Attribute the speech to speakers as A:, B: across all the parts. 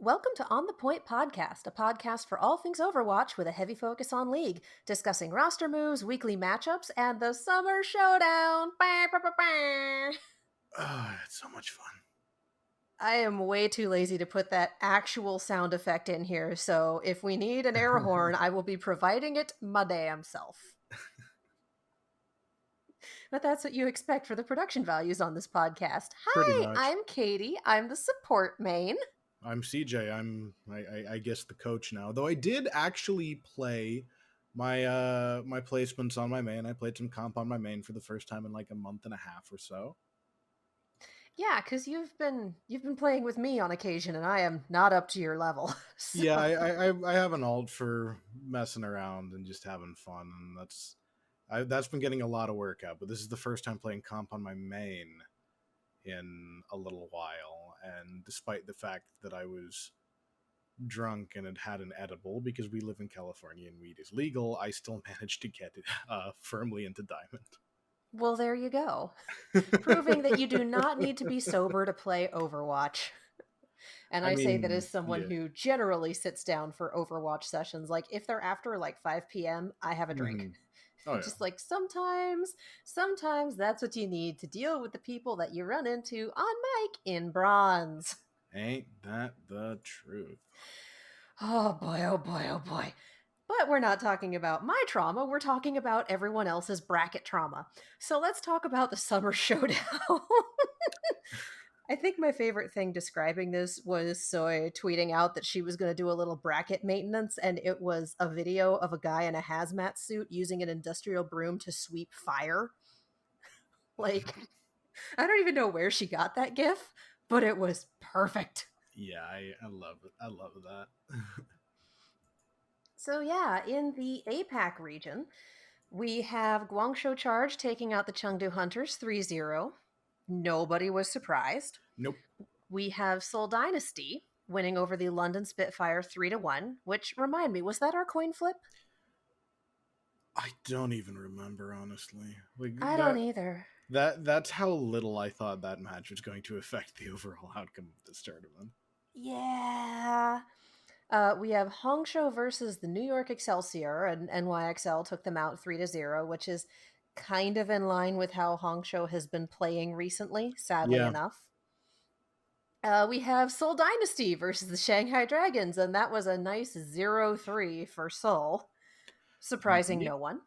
A: Welcome to On the Point Podcast, a podcast for all things Overwatch with a heavy focus on League, discussing roster moves, weekly matchups, and the Summer Showdown. Bah, bah, bah, bah.
B: It's so much fun.
A: I am way too lazy to put that actual sound effect in here, so if we need an air horn, I will be providing it my damn self. But that's what you expect for the production values on this podcast.
B: Pretty
A: Hi,
B: much.
A: I'm Katie. I'm the support main.
B: I'm CJ. I guess the coach now. Though I did actually play my placements on my main. I played some comp on my main for the first time in like a month and a half or so.
A: Yeah, because you've been playing with me on occasion, and I am not up to your level. So.
B: Yeah, I have an alt for messing around and just having fun, and that's been getting a lot of work out. But this is the first time playing comp on my main in a little while, and despite the fact that I was drunk and had an edible, because we live in California and weed is legal, I still managed to get it firmly into diamond.
A: Well, there you go. Proving that you do not need to be sober to play Overwatch. And I say that as someone
B: yeah.
A: who generally sits down for Overwatch sessions. Like, if they're after like 5 p.m., I have a drink.
B: Mm-hmm. Oh yeah.
A: Just like sometimes that's what you need to deal with the people that you run into on mic in bronze.
B: Ain't that the truth?
A: Oh boy, oh boy, oh boy. But we're not talking about my trauma, we're talking about everyone else's bracket trauma. So let's talk about the Summer Showdown. I think my favorite thing describing this was Soy tweeting out that she was going to do a little bracket maintenance, and it was a video of a guy in a hazmat suit using an industrial broom to sweep fire. Like, I don't even know where she got that gif, but it was perfect.
B: Yeah, I love it. I love that.
A: So yeah, in the Aipac region, we have Guangzhou Charge taking out the Chengdu Hunters 3-0. Nobody was surprised.
B: Nope.
A: We have Seoul Dynasty winning over the London Spitfire 3-1, which, remind me, was that our coin flip?
B: I don't even remember, honestly.
A: I don't either.
B: That's how little I thought that match was going to affect the overall outcome of this tournament.
A: Yeah. We have Hongshou versus the New York Excelsior, and NYXL took them out 3-0, which is kind of in line with how Hongshou has been playing recently, sadly enough. We have Seoul Dynasty versus the Shanghai Dragons, and that was a nice 0-3 for Seoul, surprising no one.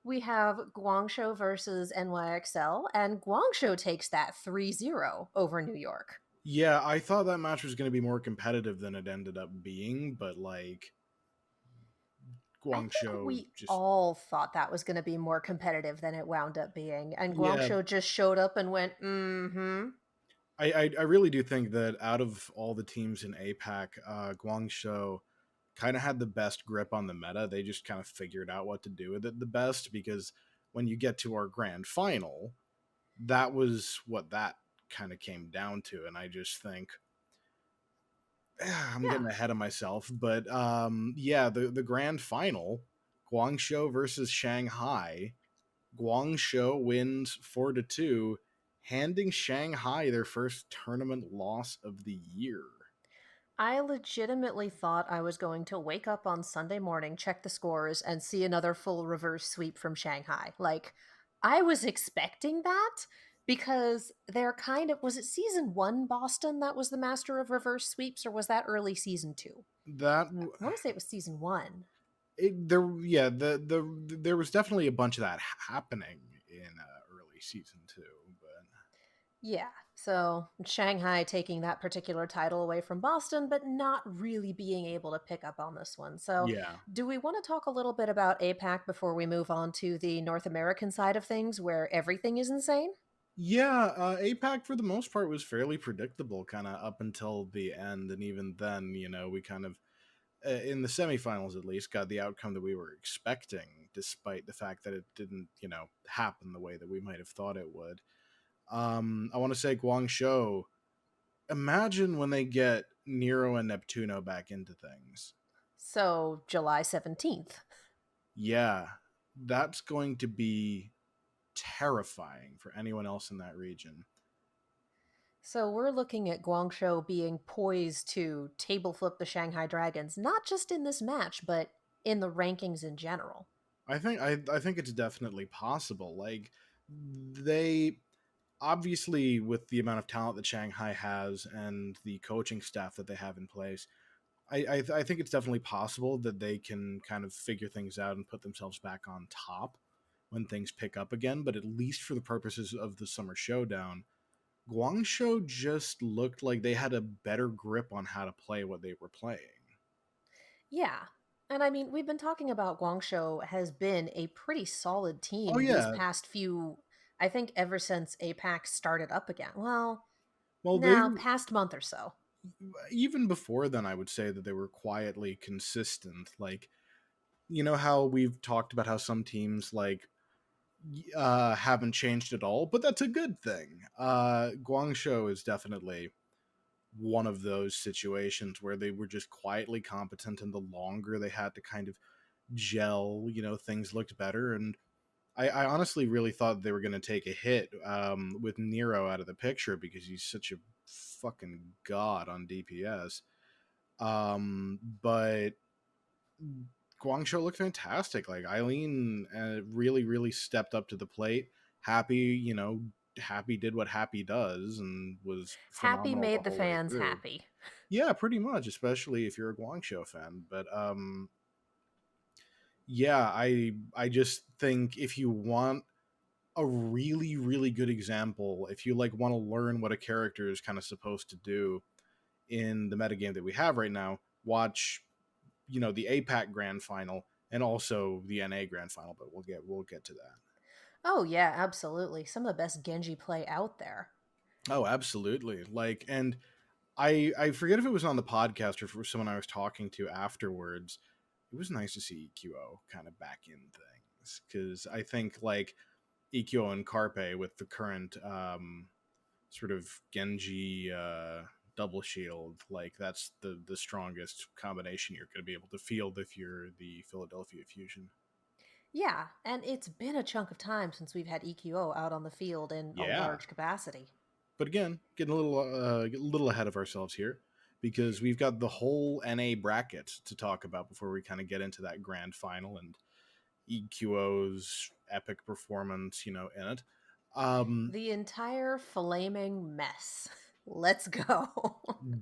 A: We have Guangzhou versus NYXL, and Guangzhou takes that 3-0 over New York.
B: Yeah, I thought that match was going to be more competitive than it ended up being, but like Guangzhou,
A: we all thought that was going to be more competitive than it wound up being, and Guangzhou just showed up and went, mm-hmm.
B: I really do think that out of all the teams in APAC, Guangzhou kind of had the best grip on the meta. They just kind of figured out what to do with it the best, because when you get to our grand final, that was what that kind of came down to. And I just think I'm getting ahead of myself, but the grand final, Guangzhou versus Shanghai. Guangzhou wins 4-2, handing Shanghai their first tournament loss of the year.
A: I legitimately thought I was going to wake up on Sunday morning, check the scores, and see another full reverse sweep from Shanghai. Like, I was expecting that, because they're kind of, was it season 1 Boston that was the master of reverse sweeps, or was that early season 2? I want to say it was season 1.
B: There was definitely a bunch of that happening in early season 2, but
A: yeah, so Shanghai taking that particular title away from Boston, but not really being able to pick up on this one. So do we want to talk a little bit about APAC before we move on to the North American side of things, where everything is insane?
B: Yeah, APAC for the most part was fairly predictable, kind of up until the end, and even then, we kind of, in the semifinals at least, got the outcome that we were expecting, despite the fact that it didn't, happen the way that we might have thought it would. I want to say Guangzhou, imagine when they get Nero and Neptuno back into things.
A: So July 17th.
B: Yeah, that's going to be terrifying for anyone else in that region.
A: So we're looking at Guangzhou being poised to table flip the Shanghai Dragons, not just in this match, but in the rankings in general.
B: I think it's definitely possible. Like they obviously, with the amount of talent that Shanghai has and the coaching staff that they have in place, I think it's definitely possible that they can kind of figure things out and put themselves back on top when things pick up again. But at least for the purposes of the Summer Showdown, Guangzhou just looked like they had a better grip on how to play what they were playing.
A: Yeah. And I mean, we've been talking about Guangzhou has been a pretty solid
B: Oh
A: team these
B: yeah,
A: past few, I think ever since Aipac started up again. Well,
B: well they
A: now, past month or so.
B: even before then I would say that they were quietly consistent. Like you know how we've talked about how some teams like haven't changed at all, but that's a good thing. Guangzhou is definitely one of those situations where they were just quietly competent, and the longer they had to kind of gel, things looked better. And I honestly really thought they were going to take a hit with Nero out of the picture because he's such a fucking god on DPS. But Guangzhou looked fantastic. Like Eileen really, really stepped up to the plate. Happy, Happy did what Happy does and was
A: Happy
B: phenomenal the
A: made the
B: whole way
A: fans
B: through.
A: happy.
B: Yeah, pretty much, especially if you're a Guangzhou fan. But yeah, I just think if you want a really, really good example, if you like want to learn what a character is kind of supposed to do in the metagame that we have right now, watch the APAC Grand Final and also the NA Grand Final. But we'll get to that.
A: Oh, yeah, absolutely. Some of the best Genji play out there.
B: Oh, absolutely. Like, and I forget if it was on the podcast or for someone I was talking to afterwards. It was nice to see EQO kind of back in things because I think like EQO and Carpe with the current sort of Genji double shield, like that's the strongest combination you're going to be able to field if you're the Philadelphia Fusion.
A: Yeah, and it's been a chunk of time since we've had EQO out on the field in a
B: Yeah,
A: large capacity.
B: but again, getting a little ahead of ourselves here because we've got the whole NA bracket to talk about before we kind of get into that grand final and EQO's epic performance, in it. Um,
A: The entire flaming mess. Let's go.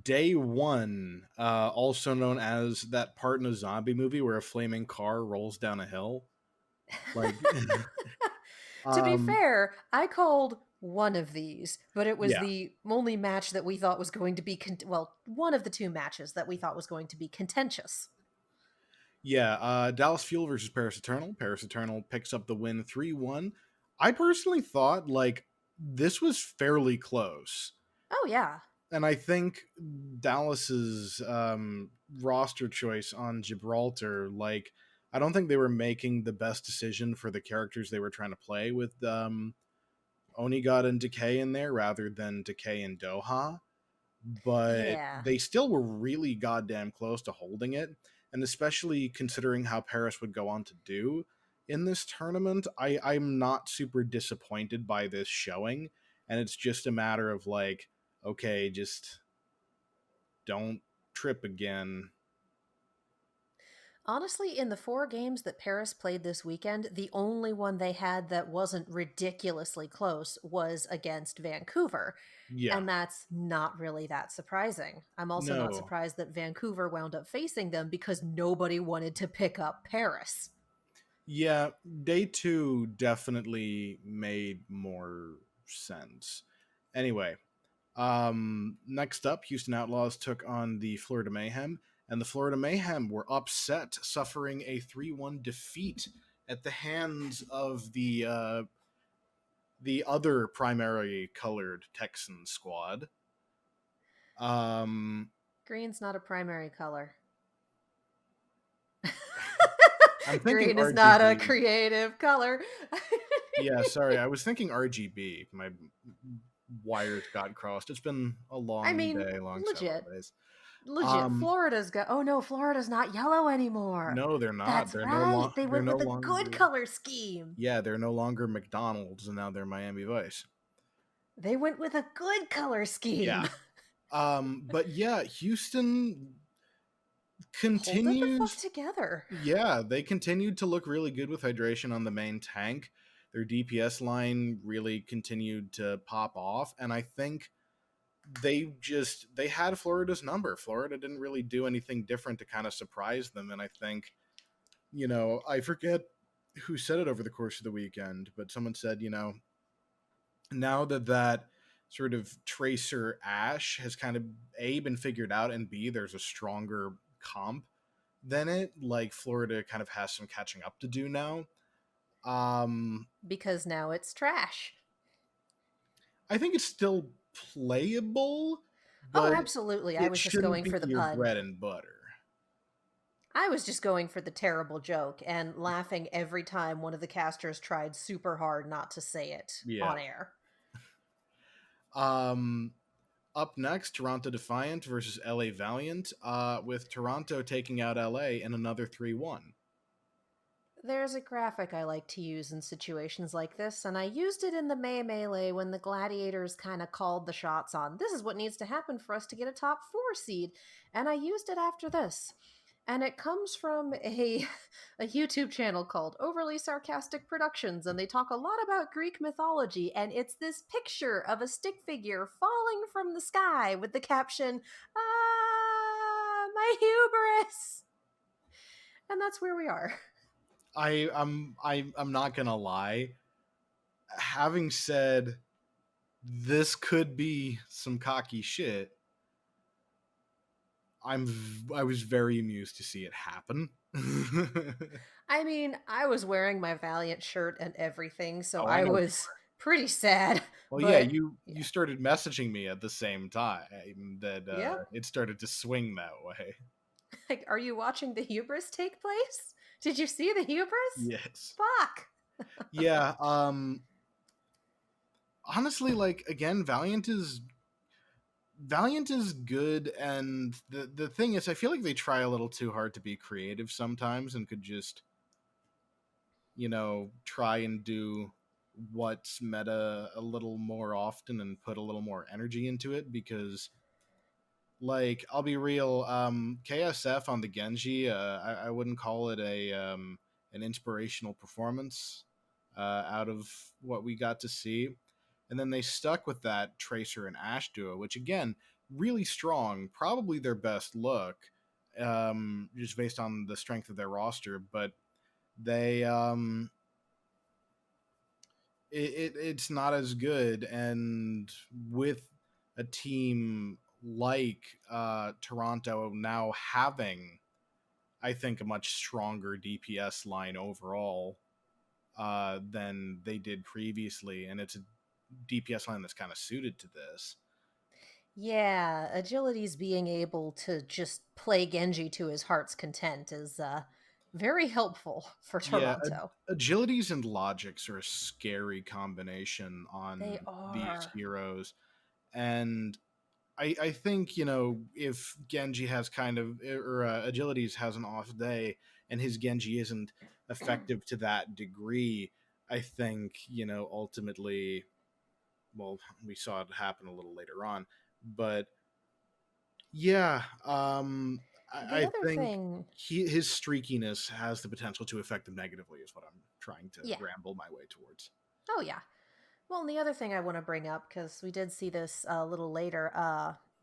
B: Day one, also known as that part in a zombie movie where a flaming car rolls down a hill. Like,
A: To be
B: um,
A: fair, I called one of these, but it was
B: yeah,
A: the only match that we thought was going to be well, one of the two matches that we thought was going to be contentious.
B: yeah. Dallas Fuel versus Paris Eternal. Paris Eternal picks up the win 3-1. I personally thought like this was fairly close.
A: Oh yeah.
B: And I think Dallas's roster choice on Gibraltar, like, I don't think they were making the best decision for the characters they were trying to play with Onigod and Decay in there rather than Decay and Doha. But
A: Yeah.
B: they still were really goddamn close to holding it. And especially considering how Paris would go on to do in this tournament, I'm not super disappointed by this showing. And it's just a matter of like, okay, just don't trip again.
A: Honestly, in the four games that Paris played this weekend, the only one they had that wasn't ridiculously close was against Vancouver.
B: Yeah.
A: And that's not really that surprising. I'm also not
B: No.
A: surprised that Vancouver wound up facing them because nobody wanted to pick up Paris.
B: Yeah, day two definitely made more sense. Anyway, next up, Houston Outlaws took on the Florida Mayhem, and the Florida Mayhem were upset, suffering a 3-1 defeat at the hands of the other primary colored Texan squad. Um,
A: Green's not a primary color.
B: I'm thinking
A: Green is not a
B: RGB.
A: creative color.
B: Yeah, sorry, I was thinking RGB. My wires got crossed. It's been a
A: I
B: long
A: mean,
B: day, long several
A: legit.
B: days.
A: Legit.
B: Um,
A: Florida's got. Oh no, Florida's not yellow anymore.
B: no, they're not.
A: That's right. They
B: They're
A: went
B: no
A: with a good
B: longer.
A: color scheme.
B: Yeah, they're no longer McDonald's, and now they're Miami Vice.
A: They went with a good color
B: Yeah.
A: scheme.
B: But yeah, Houston
A: Hold it the fuck
B: continues.
A: together.
B: Yeah, they continued to look really good with hydration on the main tank. Their DPS line really continued to pop off, and I think they had Florida's number. Florida didn't really do anything different to kind of surprise them, and I think, I forget who said it over the course of the weekend, but someone said, now that sort of Tracer Ash has kind of A, been figured out, and B, there's a stronger comp than it, like Florida kind of has some catching up to do now.
A: Because now it's trash.
B: I think it's still playable,
A: Oh,
B: but
A: absolutely. I
B: it
A: was just
B: shouldn't
A: going
B: be
A: for the
B: your
A: pun.
B: bread and butter.
A: I was just going for the terrible joke and laughing every time one of the casters tried super hard not to say it
B: Yeah.
A: on air.
B: Um, Up next, Toronto Defiant versus LA Valiant, with Toronto taking out LA in another 3-1.
A: There's a graphic I like to use in situations like this, and I used it in the May Melee when the Gladiators kind of called the shots on this is what needs to happen for us to get a top 4 seed, and I used it after this. And it comes from a YouTube channel called Overly Sarcastic Productions, and they talk a lot about Greek mythology, and it's this picture of a stick figure falling from the sky with the caption, "Ah, my hubris!" And that's where we are.
B: I'm not gonna lie. Having said this could be some cocky shit, I was very amused to see it happen.
A: I mean, I was wearing my Valiant shirt and everything, so
B: Oh, I
A: I
B: know.
A: was pretty sad.
B: Well, yeah,
A: But
B: you
A: yeah,
B: started messaging me at the same time that
A: yeah.
B: it started to swing that way.
A: Like, are you watching the hubris take place? Did you see the hubris?
B: Yes.
A: Fuck.
B: Yeah. Honestly, like again, Valiant is good, and the thing is, I feel like they try a little too hard to be creative sometimes, and could just try and do what's meta a little more often and put a little more energy into it, because like I'll be real, KSF on the Genji, I wouldn't call it an inspirational performance out of what we got to see. And then they stuck with that Tracer and Ash duo, which again, really strong, probably their best look, just based on the strength of their roster. But they it's not as good, and with a team like Toronto now having, I think, a much stronger DPS line overall than they did previously, and it's a DPS line that's kind of suited to this.
A: Yeah, Agility's being able to just play Genji to his heart's content is very helpful for
B: Yeah,
A: Toronto.
B: agilities and logics are a scary combination
A: They
B: on these
A: are.
B: heroes, and I think if Genji has kind of or Agilities has an off day and his Genji isn't effective to that degree, I think ultimately, well, we saw it happen a little later on, but yeah,
A: The
B: I
A: other
B: think
A: thing,
B: his streakiness has the potential to affect him negatively, is what I'm trying to
A: yeah.
B: ramble my way towards.
A: Oh, yeah. Well, and the other thing I want to bring up, because we did see this a little later,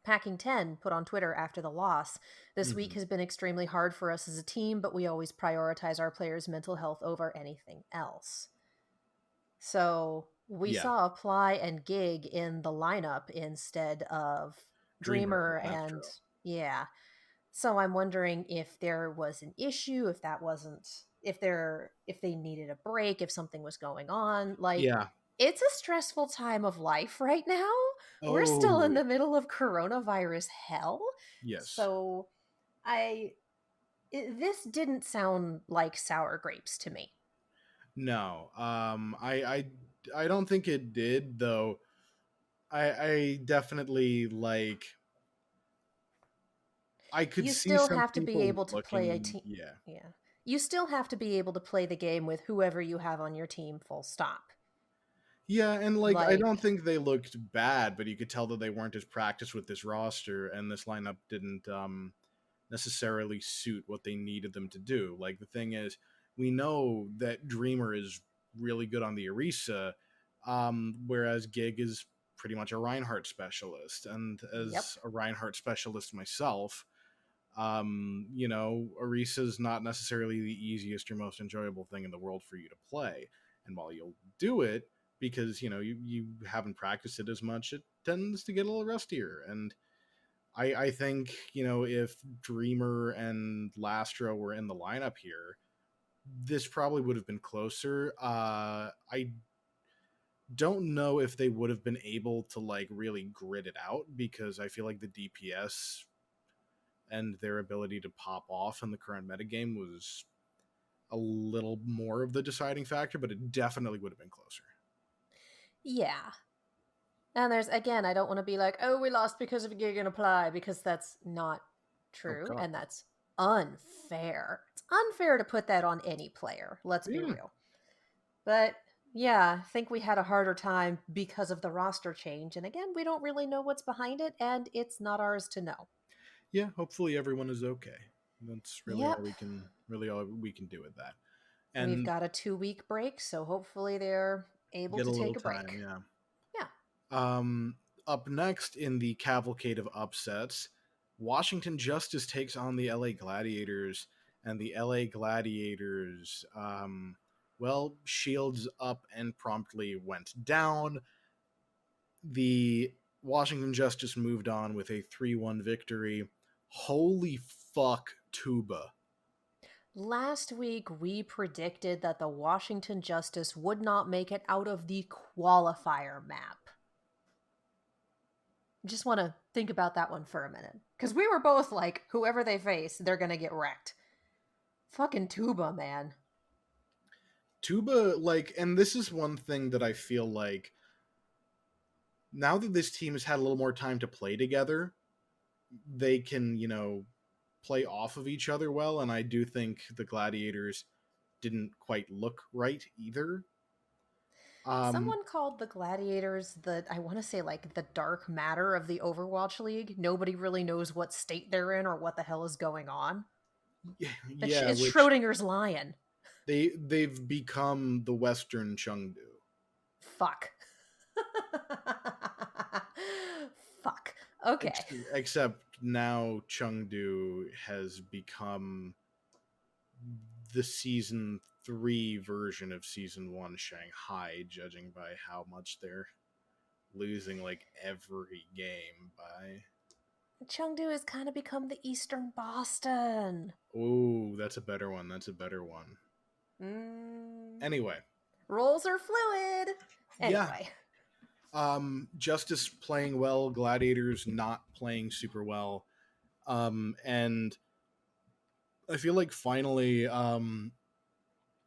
A: Packing 10 put on Twitter after the loss. This week
B: Hmm.
A: has been extremely hard for us as a team, but we always prioritize our players' mental health over anything else. So we
B: Yeah,
A: saw Apply and Gig in the lineup instead of
B: Dreamer
A: Dreamer
B: and
A: and
B: Astro.
A: yeah. So I'm wondering if there was an issue, if that wasn't if they needed a break, if something was going on. Like
B: Yeah.
A: it's a stressful time of life right now. We're still
B: Oh,
A: in the middle of coronavirus hell.
B: yes.
A: So I this didn't sound like sour grapes to me.
B: No. I don't think it did, though. I definitely like. I could
A: You
B: see
A: still
B: some
A: have to be
B: people
A: able to play a
B: looking.
A: team.
B: Yeah.
A: Yeah. You still have to be able to play the game with whoever you have on your team, full stop.
B: Yeah, and like I
A: Like,
B: don't think they looked bad, but you could tell that they weren't as practiced with this roster, and this lineup didn't necessarily suit what they needed them to do. Like the thing is, we know that Dreamer is really good on the Orisa, whereas Gig is pretty much a Reinhardt specialist, and
A: yep.
B: as a Reinhardt specialist myself, Orisa is not necessarily the easiest or most enjoyable thing in the world for you to play. And while you'll do it because you haven't practiced it as much, it tends to get a little rustier. And I think if Dreamer and Lastra were in the lineup here, this probably would have been closer. I don't know if they would have been able to like really grit it out because I feel like the DPS and their ability to pop off in the current metagame was a little more of the deciding factor, but it definitely would have been closer.
A: Yeah. And there's, again, I don't want to be like, oh, we lost because of a gig and apply, because that's not
B: Oh
A: true.
B: god.
A: And that's unfair. It's unfair to put that on any player. Let's be
B: Yeah.
A: real. But yeah, I think we had a harder time because of the roster change. And again, we don't really know what's behind it, and it's not ours to know.
B: Yeah, hopefully everyone is okay. That's
A: Yep.
B: really all we can do with that.
A: We've
B: And
A: got a 2 week break, so hopefully they're able
B: get
A: to
B: a little
A: take a
B: time,
A: break.
B: yeah.
A: Yeah.
B: Up next in the cavalcade of upsets, Washington Justice takes on the LA Gladiators, and the LA Gladiators, shields up and promptly went down. The Washington Justice moved on with a 3-1 victory. Holy fuck, Tuba.
A: Last week, we predicted that the Washington Justice would not make it out of the qualifier map. Just want to think about that one for a minute. Because we were both like, whoever they face, they're going to get wrecked. Fucking Tuba, man.
B: Tuba, like, and this is one thing that I feel like now that this team has had a little more time to play together, they can, play off of each other well. And I do think the Gladiators didn't quite look right either. Um,
A: Someone called the Gladiators I want to say, like, the dark matter of the Overwatch League. Nobody really knows what state they're in or what the hell is going on.
B: yeah,
A: It's
B: which
A: Schrodinger's lion.
B: they've become the Western Chengdu.
A: Fuck. Fuck. Okay.
B: Except now Chengdu has become the season 3 version of season 1 Shanghai, judging by how much they're losing like every game by.
A: Chengdu has kind of become the Eastern Boston.
B: Oh, that's a better one. That's a better one.
A: Mm,
B: Anyway,
A: roles are fluid.
B: yeah.
A: Anyway.
B: Justice playing well, Gladiators not playing super well. And I feel like finally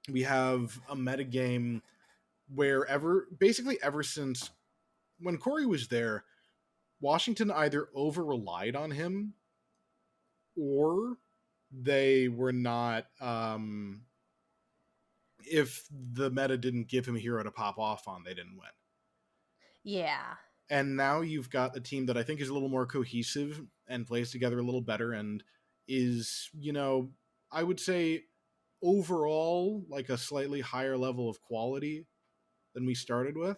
B: we have a metagame where basically ever since when Corey was there, Washington either over relied on him or they were not. If the meta didn't give him a hero to pop off on, they didn't win.
A: Yeah.
B: And now you've got a team that I think is a little more cohesive and plays together a little better and is, I would say overall like a slightly higher level of quality than we started with.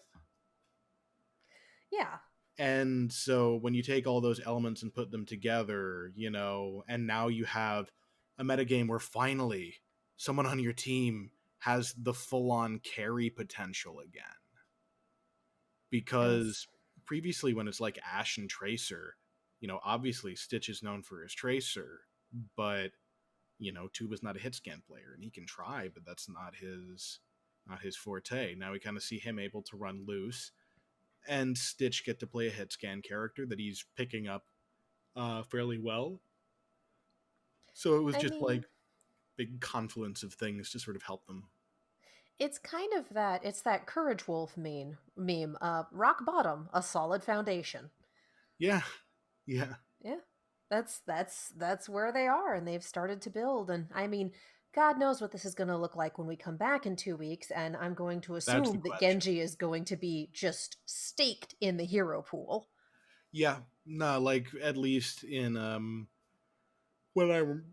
A: Yeah.
B: And so when you take all those elements and put them together, and now you have a metagame where finally someone on your team has the full-on carry potential again.
A: And
B: Because previously when it's like Ashe and Tracer, obviously Stitch is known for his Tracer, but Tuba's not a hit scan player and he can try, but that's not his forte. Now we kind of see him able to run loose and Stitch get to play a hit scan character that he's picking up fairly well. So it was
A: I
B: just
A: mean,
B: like big confluence of things to sort of help them.
A: it's kind of it's that Courage Wolf meme. Rock bottom, a solid foundation.
B: Yeah. Yeah.
A: Yeah. That's where they are, and they've started to build. And I mean, God knows what this is going to look like when we come back in 2 weeks, and I'm going to
B: That's the
A: assume that
B: question.
A: Genji is going to be just staked in the hero pool.
B: Yeah, no, like at least in when I'm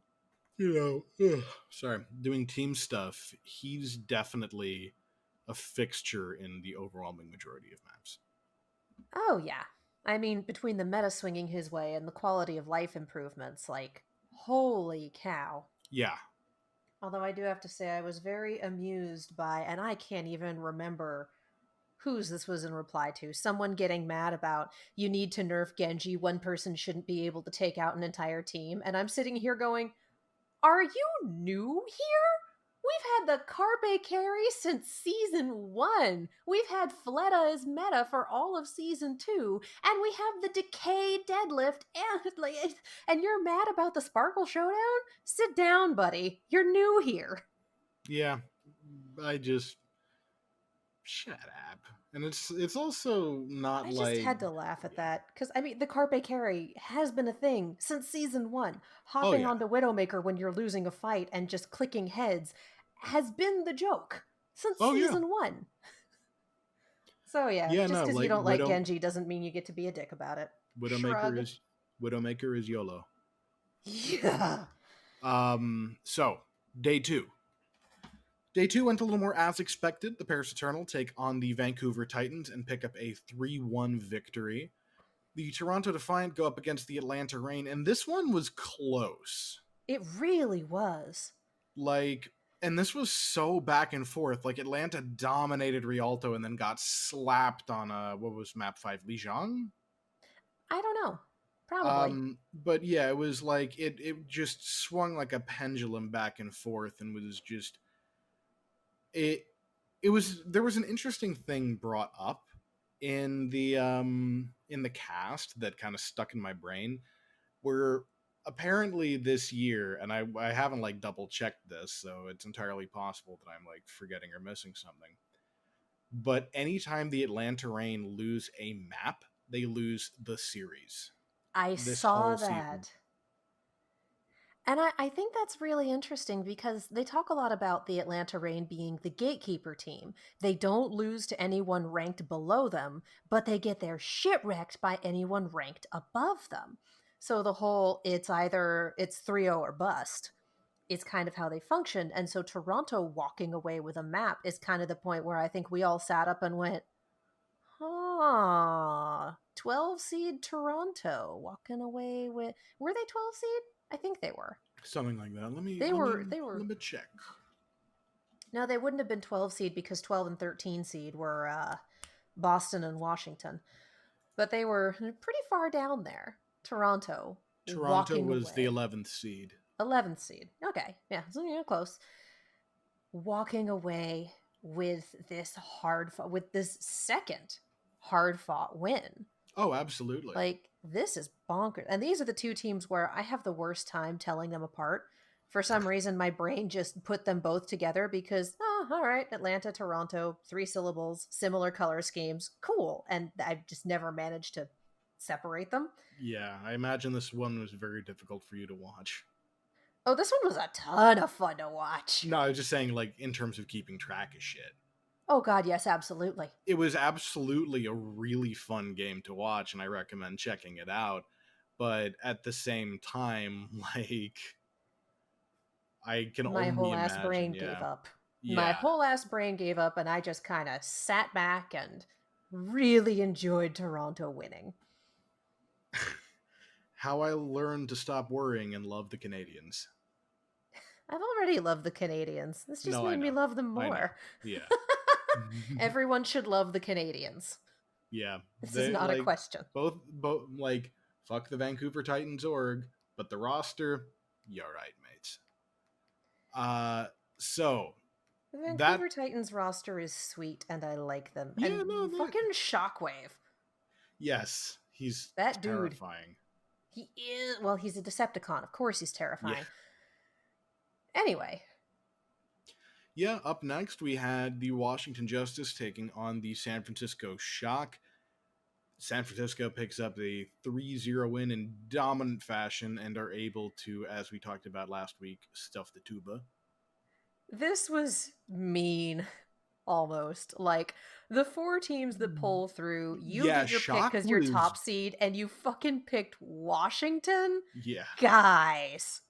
B: sorry, doing team stuff, he's definitely a fixture in the overwhelming majority of maps.
A: Oh, yeah. I mean, between the meta swinging his way and the quality of life improvements, like, holy cow.
B: Yeah.
A: Although I do have to say, I was very amused by, and I can't even remember whose this was in reply to, someone getting mad about you need to nerf Genji, one person shouldn't be able to take out an entire team. And I'm sitting here going, are you new here? We've had the Carpe carry since season 1. We've had Fleta as meta for all of season 2, and we have the Decay deadlift, and you're mad about the Sparkle Showdown? Sit down, buddy. You're new here.
B: Yeah. I just shut up. And it's also not
A: I just
B: like
A: had to laugh at
B: yeah.
A: that because I mean the Carpe carry has been a thing since season 1.
B: Oh
A: Hopping
B: yeah.
A: onto Widowmaker when you're losing a fight and just clicking heads has been the joke since
B: Oh yeah.
A: season 1. So yeah,
B: Yeah,
A: just
B: no,
A: because you
B: like
A: don't like Genji doesn't mean you get to be a dick about it.
B: Widowmaker
A: Shrug.
B: is Widowmaker is YOLO.
A: Yeah.
B: So day 2. Day 2 went a little more as expected. The Paris Eternal take on the Vancouver Titans and pick up a 3-1 victory. The Toronto Defiant go up against the Atlanta Reign, and this one was close.
A: It really was.
B: Like, and this was so back and forth. Like, Atlanta dominated Rialto and then got slapped on what was map 5, Lijiang?
A: I don't know. Probably.
B: But yeah, it was like it just swung like a pendulum back and forth and was just it was there was an interesting thing brought up in the cast that kind of stuck in my brain where apparently this year, and I haven't like double checked this, so it's entirely possible that I'm like forgetting or missing something, but anytime the Atlanta Reign lose a map, they lose the series
A: I
B: this
A: saw
B: whole season.
A: that. And I think that's really interesting because they talk a lot about the Atlanta Reign being the gatekeeper team. They don't lose to anyone ranked below them, but they get their shit wrecked by anyone ranked above them. So the whole it's 3-0 or bust is kind of how they function. And so Toronto walking away with a map is kind of the point where I think we all sat up and went, huh, 12 seed Toronto walking away with, were they 12 seed? I think they were.
B: Something like that.
A: They were.
B: Let me check.
A: No, they wouldn't have been 12 seed because 12 and 13 seed were Boston and Washington. But they were pretty far down there. Toronto
B: Toronto
A: walking
B: was
A: away.
B: the 11th seed.
A: 11th seed. Okay. Yeah, so close. Walking away with this with this second hard fought win.
B: Oh, absolutely.
A: Like, this is bonkers. And these are the two teams where I have the worst time telling them apart. For some reason, my brain just put them both together because, oh, all right, Atlanta, Toronto, 3 syllables, similar color schemes, cool. And I've just never managed to separate them.
B: Yeah, I imagine this one was very difficult for you to watch.
A: Oh, this one was a ton of fun to watch.
B: No, I was just saying, like, in terms of keeping track of shit.
A: Oh, God, yes, absolutely.
B: It was absolutely a really fun game to watch, and I recommend checking it out. But at the same time, like, I can
A: My
B: only
A: whole
B: imagine.
A: ass brain
B: yeah.
A: gave up.
B: Yeah.
A: My whole ass brain gave up, and I just kind of sat back and really enjoyed Toronto winning.
B: How I learned to stop worrying and love the Canadians.
A: I've already loved the Canadians. This just made me love them more.
B: Yeah.
A: Everyone should love the Canadians.
B: Yeah.
A: This is not a question.
B: Both like, fuck the Vancouver Titans org, but the roster, you're right, mates. So
A: The Vancouver Titans roster is sweet and I like them.
B: Yeah,
A: and
B: no,
A: fucking Shockwave.
B: Yes, he's
A: that
B: terrifying.
A: Dude. He is, well, he's a Decepticon. Of course he's terrifying. Yeah. Anyway.
B: Yeah, up next we had the Washington Justice taking on the San Francisco Shock. San Francisco picks up a 3-0 win in dominant fashion and are able to, as we talked about last week, stuff the tuba.
A: This was mean, almost. Like, the four teams that pull through, you
B: Yeah,
A: get your pick
B: Shock
A: because you're
B: was,
A: top seed, and you fucking picked Washington?
B: yeah,
A: Guys.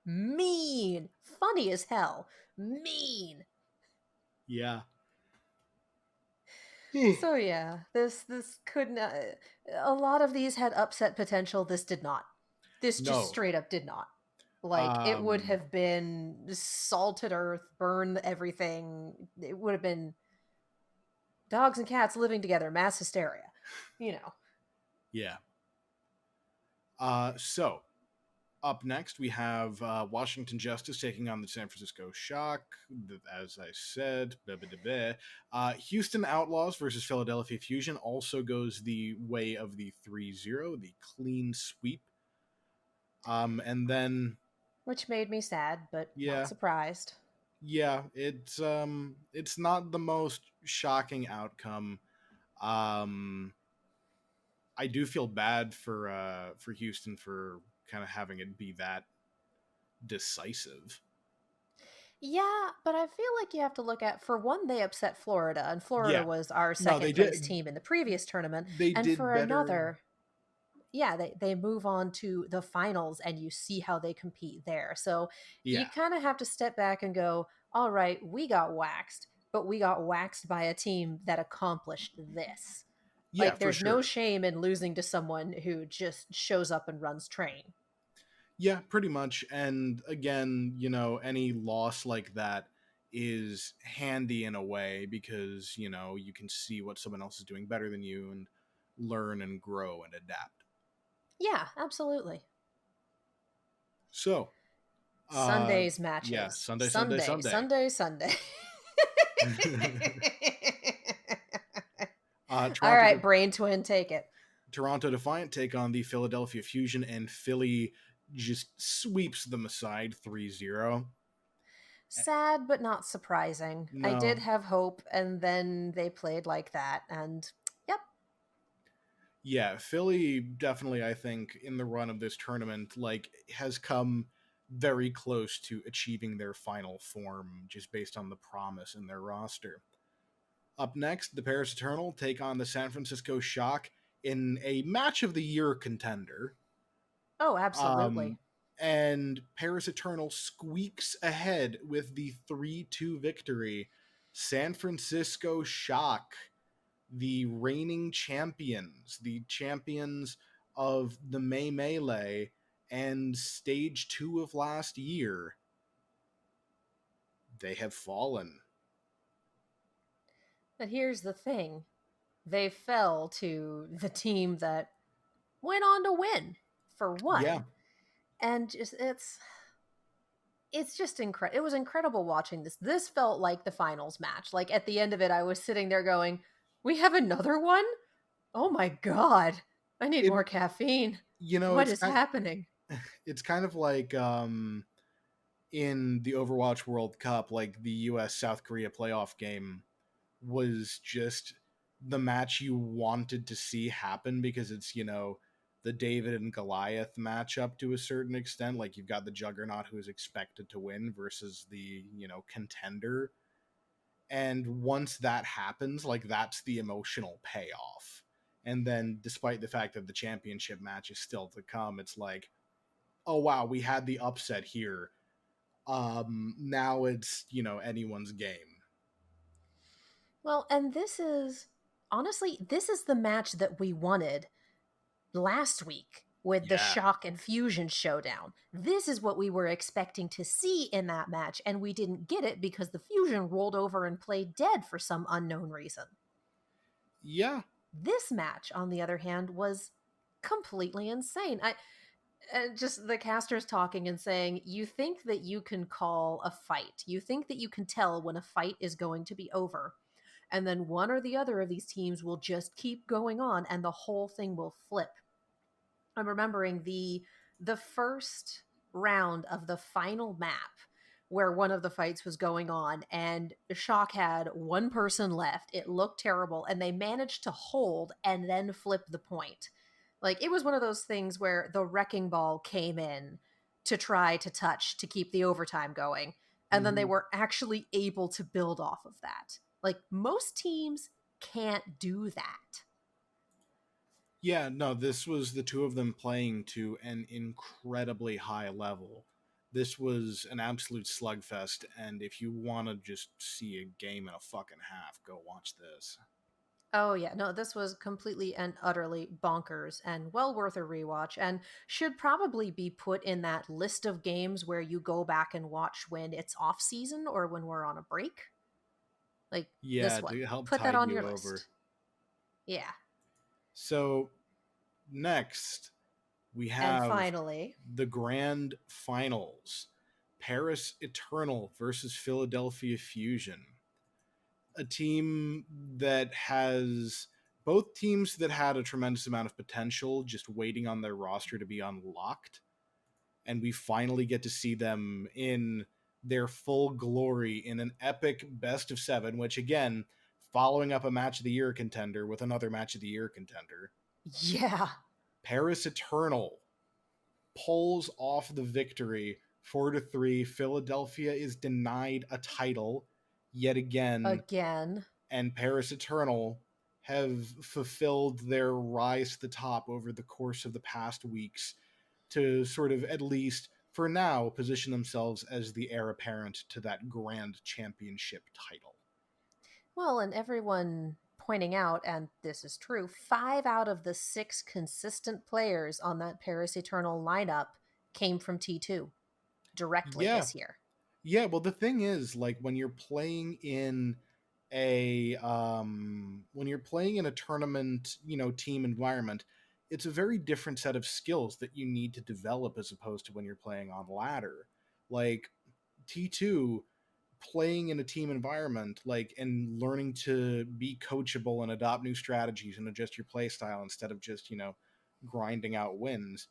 A: Mean. Funny as hell. Mean.
B: yeah.
A: So yeah, this could not. A lot of these had upset potential. This did not. This just
B: No.
A: straight up did not. Like it would
B: Um,
A: have been salted earth, burn everything. It would have been dogs and cats living together, mass hysteria. You know.
B: yeah. So up next, we have Washington Justice taking on the San Francisco Shock. As I said, Houston Outlaws versus Philadelphia Fusion also goes the way of the 3-0, the clean sweep. And then,
A: Which made me sad, but not
B: yeah,
A: surprised.
B: yeah, it's not the most shocking outcome. Um, I do feel bad for Houston for kind of having it be that decisive.
A: Yeah, but I feel like you have to look at, for one, they upset Florida, and Florida
B: Yeah.
A: was our
B: No,
A: second
B: they
A: place
B: did.
A: team in the previous tournament.
B: They
A: And
B: did
A: for
B: better.
A: another, yeah, they move on to the finals and you see how they compete there. So you
B: Yeah.
A: kind of have to step back and go, all right, we got waxed, but we got waxed by a team that accomplished this.
B: Yeah,
A: Like
B: for
A: there's no
B: sure.
A: shame in losing to someone who just shows up and runs train.
B: Yeah, pretty much. And again, any loss like that is handy in a way because, you can see what someone else is doing better than you and learn and grow and adapt.
A: Yeah, absolutely.
B: So, uh
A: Sunday's
B: yeah,
A: matches.
B: Sunday, Sunday,
A: Sunday,
B: Sunday.
A: Sunday, Sunday. All
B: Toronto
A: right, brain twin, take it.
B: Toronto Defiant take on the Philadelphia Fusion, and Philly just sweeps them aside 3-0.
A: Sad, but not surprising. I did
B: No.
A: have hope, and then they played like that, and yep.
B: Yeah, Philly definitely, I think, in the run of this tournament, like, has come very close to achieving their final form just based on the promise in their roster. Up next, the Paris Eternal take on the San Francisco Shock in a match of the year contender.
A: Oh, absolutely.
B: Um, and Paris Eternal squeaks ahead with the 3-2 victory. San Francisco Shock, the reigning champions, the champions of the May Melee and stage 2 of last year, they have fallen.
A: But here's the thing, they fell to the team that went on to win, for
B: Yeah.
A: one. And just it's just incredible. It was incredible watching this. This felt like the finals match. Like at the end of it, I was sitting there going, "We have another one? Oh my god! I need
B: It
A: more caffeine.
B: you know,
A: What
B: it's
A: is
B: kind
A: happening?"
B: it's kind of like in the Overwatch World Cup, like the US South Korea playoff game was just the match you wanted to see happen because it's, the David and Goliath matchup to a certain extent. Like you've got the Juggernaut who is expected to win versus the, contender. And once that happens, like that's the emotional payoff. And then despite the fact that the championship match is still to come, it's like, oh wow, we had the upset here. Now it's, anyone's game.
A: Well, and this is honestly, this is the match that we wanted last week with the
B: Yeah.
A: Shock and Fusion showdown. This is what we were expecting to see in that match, and we didn't get it because the Fusion rolled over and played dead for some unknown reason.
B: Yeah.
A: This match, on the other hand, was completely insane. Just the casters talking and saying, you think that you can call a fight. You think that you can tell when a fight is going to be over. And then one or the other of these teams will just keep going on and the whole thing will flip. I'm remembering the first round of the final map where one of the fights was going on and Shock had one person left. It looked terrible and they managed to hold and then flip the point. Like it was one of those things where the wrecking ball came in to try to touch to keep the overtime going. And then they were actually able to build off of that. Like, most teams can't do that.
B: Yeah, no, this was the two of them playing to an incredibly high level. This was an absolute slugfest, and if you want to just see a game and a fucking half, go watch this.
A: Oh yeah, no, this was completely and utterly bonkers and well worth a rewatch, and should probably be put in that list of games where you go back and watch when it's off season or when we're on a break. Like
B: Yeah,
A: this one.
B: to help
A: Put that
B: tide
A: on
B: you
A: your
B: over.
A: list. Yeah.
B: So, next, we
A: And
B: have
A: finally,
B: the grand finals. Paris Eternal versus Philadelphia Fusion. A team that has both teams that had a tremendous amount of potential just waiting on their roster to be unlocked, and we finally get to see them in their full glory in an epic best of 7, which again, following up a match of the year contender with another match of the year contender.
A: yeah,
B: Paris Eternal pulls off the victory 4-3. Philadelphia is denied a title yet again,
A: again.
B: and Paris Eternal have fulfilled their rise to the top over the course of the past weeks to sort of, at least for now, position themselves as the heir apparent to that grand championship title.
A: Well, and everyone pointing out, and this is true, 5 out of the 6 consistent players on that Paris Eternal lineup came from T2 directly
B: Yeah.
A: this year.
B: Yeah, well the thing is, like, when you're playing in a tournament, team environment, it's a very different set of skills that you need to develop as opposed to when you're playing on ladder. Like T2, playing in a team environment, like, and learning to be coachable and adopt new strategies and adjust your play style instead of just, grinding out wins,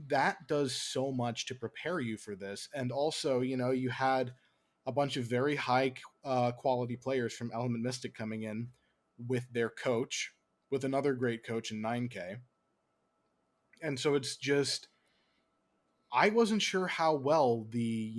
B: that does so much to prepare you for this. And also, you had a bunch of very high quality players from Element Mystic coming in with their coach, with another great coach in 9K. And so it's just, I wasn't sure how well the,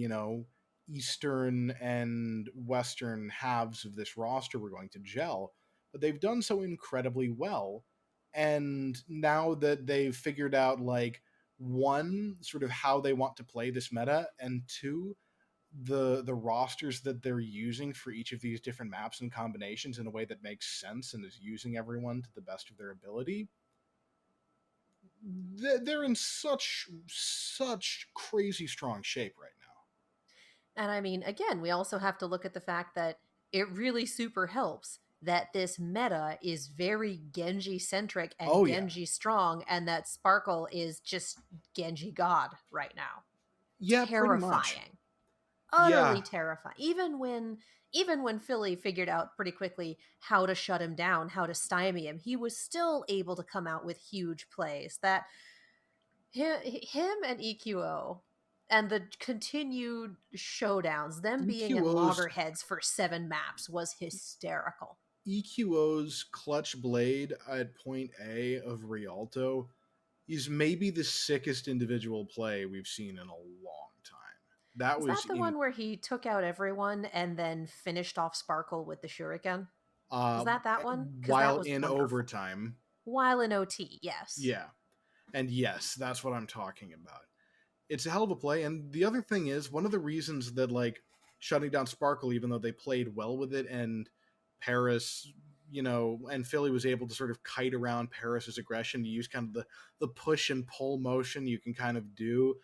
B: Eastern and Western halves of this roster were going to gel, but they've done so incredibly well. And now that they've figured out, like, one, sort of how they want to play this meta, and two, the rosters that they're using for each of these different maps and combinations in a way that makes sense and is using everyone to the best of their ability, they're in such crazy strong shape right now.
A: And I mean, again, we also have to look at the fact that it really super helps that this meta is very Genji centric and
B: Oh yeah,
A: Genji strong, and that Sparkle is just Genji God right now.
B: yeah, pretty much.
A: Terrifying.
B: Yeah,
A: Utterly terrifying. Even when Philly figured out pretty quickly how to shut him down, how to stymie him, he was still able to come out with huge plays. That him and EQO and the continued showdowns, them being at
B: EQO's
A: loggerheads for 7 maps, was hysterical.
B: EQO's clutch blade at point A of Rialto is maybe the sickest individual play we've seen in a long time. That
A: Is
B: was
A: that the one where he took out everyone and then finished off Sparkle with the shuriken?
B: uh
A: Was that one? Because that
B: while
A: was
B: in
A: wonderful.
B: overtime.
A: While in OT, yes.
B: Yeah. And yes, that's what I'm talking about. It's a hell of a play. And the other thing is, one of the reasons that, like, shutting down Sparkle, even though they played well with it, and Paris, and Philly was able to sort of kite around Paris's aggression to use kind of the push and pull motion you can kind of do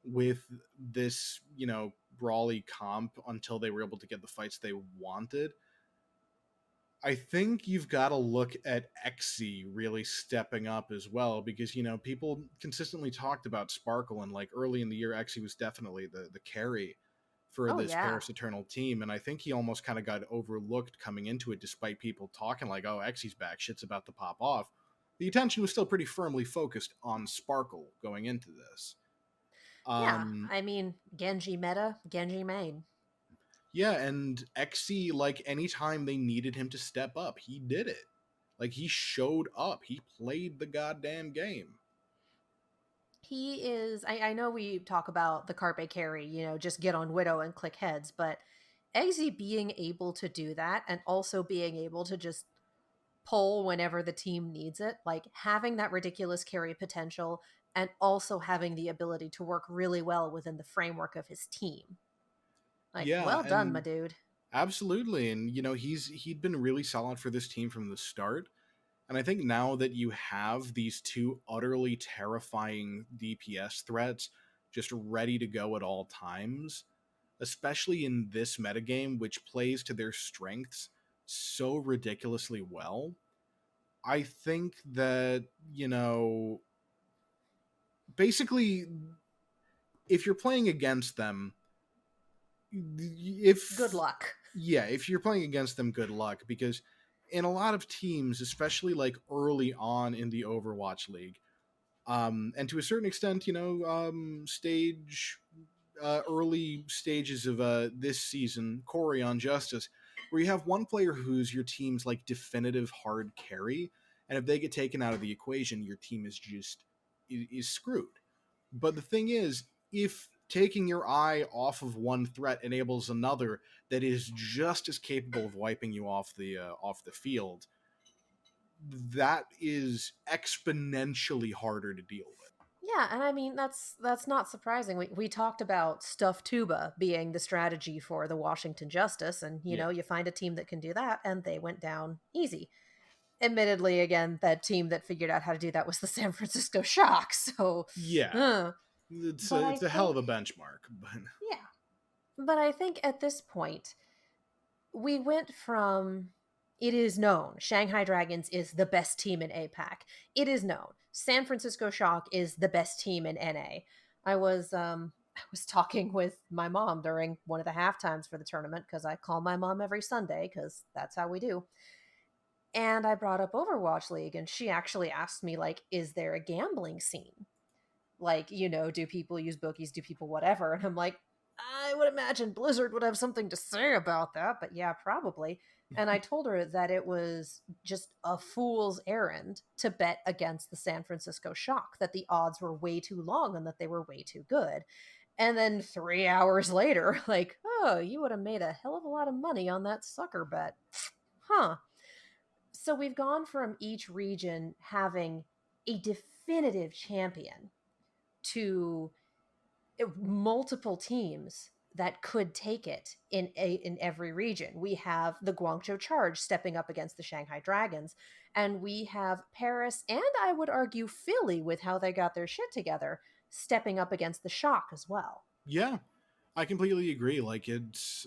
B: with this, brawly comp until they were able to get the fights they wanted. I think you've got to look at Xe really stepping up as well, because people consistently talked about Sparkle, and, like, early in the year Xe was definitely the carry for
A: Oh,
B: this
A: yeah.
B: Paris Eternal team, and I think he almost kind of got overlooked coming into it, despite people talking like, oh, Xe's back, shit's about to pop off. The attention was still pretty firmly focused on Sparkle going into this.
A: Yeah,
B: Um,
A: I mean, Genji meta, Genji main.
B: yeah, and Xe, like, anytime they needed him to step up, he did it. Like, he showed up. He played the goddamn game.
A: He is, I know we talk about the Carpe carry, just get on Widow and click heads, but Eggsy being able to do that and also being able to just pull whenever the team needs it, like having that ridiculous carry potential and also having the ability to work really well within the framework of his team. Like,
B: Yeah,
A: well done, my
B: and
A: dude.
B: absolutely. And he'd been really solid for this team from the start. And I think now that you have these two utterly terrifying DPS threats just ready to go at all times, especially in this metagame, which plays to their strengths so ridiculously well, I think that, basically, if you're playing against them,
A: Good
B: if
A: luck.
B: yeah, if you're playing against them, good luck, because in a lot of teams, especially like early on in the Overwatch League, and to a certain extent, early stages of this season, Corey on Justice, where you have one player who's your team's like definitive hard carry, and if they get taken out of the equation, your team is just is screwed. But the thing is, if taking your eye off of one threat enables another that is just as capable of wiping you off the field, that is exponentially harder to deal with.
A: Yeah, and I mean that's not surprising. We talked about Stuff Tuba being the strategy for the Washington Justice, and
B: Yeah.
A: you find a team that can do that, and they went down easy. Admittedly, again, that team that figured out how to do that was the San Francisco Shock. So,
B: Yeah.
A: uh,
B: It's
A: but
B: a,
A: I
B: it's a hell of
A: think,
B: a benchmark, but
A: yeah, but I think at this point we went from it is known Shanghai Dragons is the best team in APAC. It is known San Francisco Shock is the best team in NA. I was talking with my mom during one of the half times for the tournament because I call my mom every Sunday because that's how we do. And I brought up Overwatch League and she actually asked me like, is there a gambling scene? Like, do people use bookies? Do people whatever? And I'm like, I would imagine Blizzard would have something to say about that, but yeah, probably. And I told her that it was just a fool's errand to bet against the San Francisco Shock, that the odds were way too long and that they were way too good. And then 3 hours later, like, oh, you would have made a hell of a lot of money on that sucker bet. Huh. So we've gone from each region having a definitive champion to multiple teams that could take it in every region. We have the Guangzhou Charge stepping up against the Shanghai Dragons, and we have Paris and I would argue Philly with how they got their shit together stepping up against the Shock as well.
B: yeah, I completely agree. Like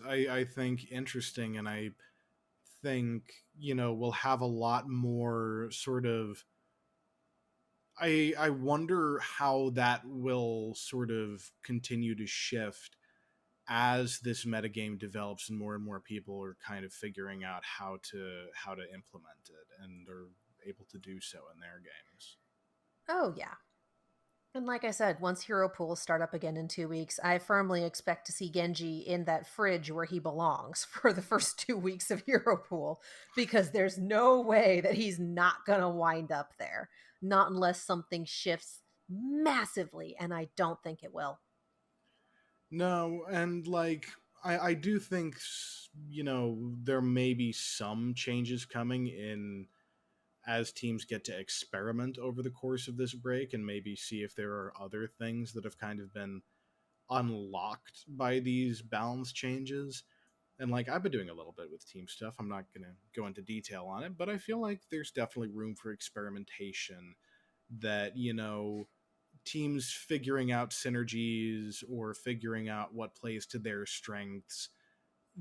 B: I think interesting, and I think we'll have a lot more sort of. I wonder how that will sort of continue to shift as this metagame develops and more people are kind of figuring out how to implement it and are able to do so in their games.
A: Oh, yeah. And like I said, once hero pools start up again in 2 weeks, I firmly expect to see Genji in that fridge where he belongs for the first 2 weeks of hero pool, because there's no way that he's not going to wind up there. Not unless something shifts massively, and I don't think it will.
B: No, and like I do think there may be some changes coming in as teams get to experiment over the course of this break and maybe see if there are other things that have kind of been unlocked by these balance changes. And like I've been doing a little bit with team stuff. I'm not going to go into detail on it, but I feel like there's definitely room for experimentation that, teams figuring out synergies or figuring out what plays to their strengths.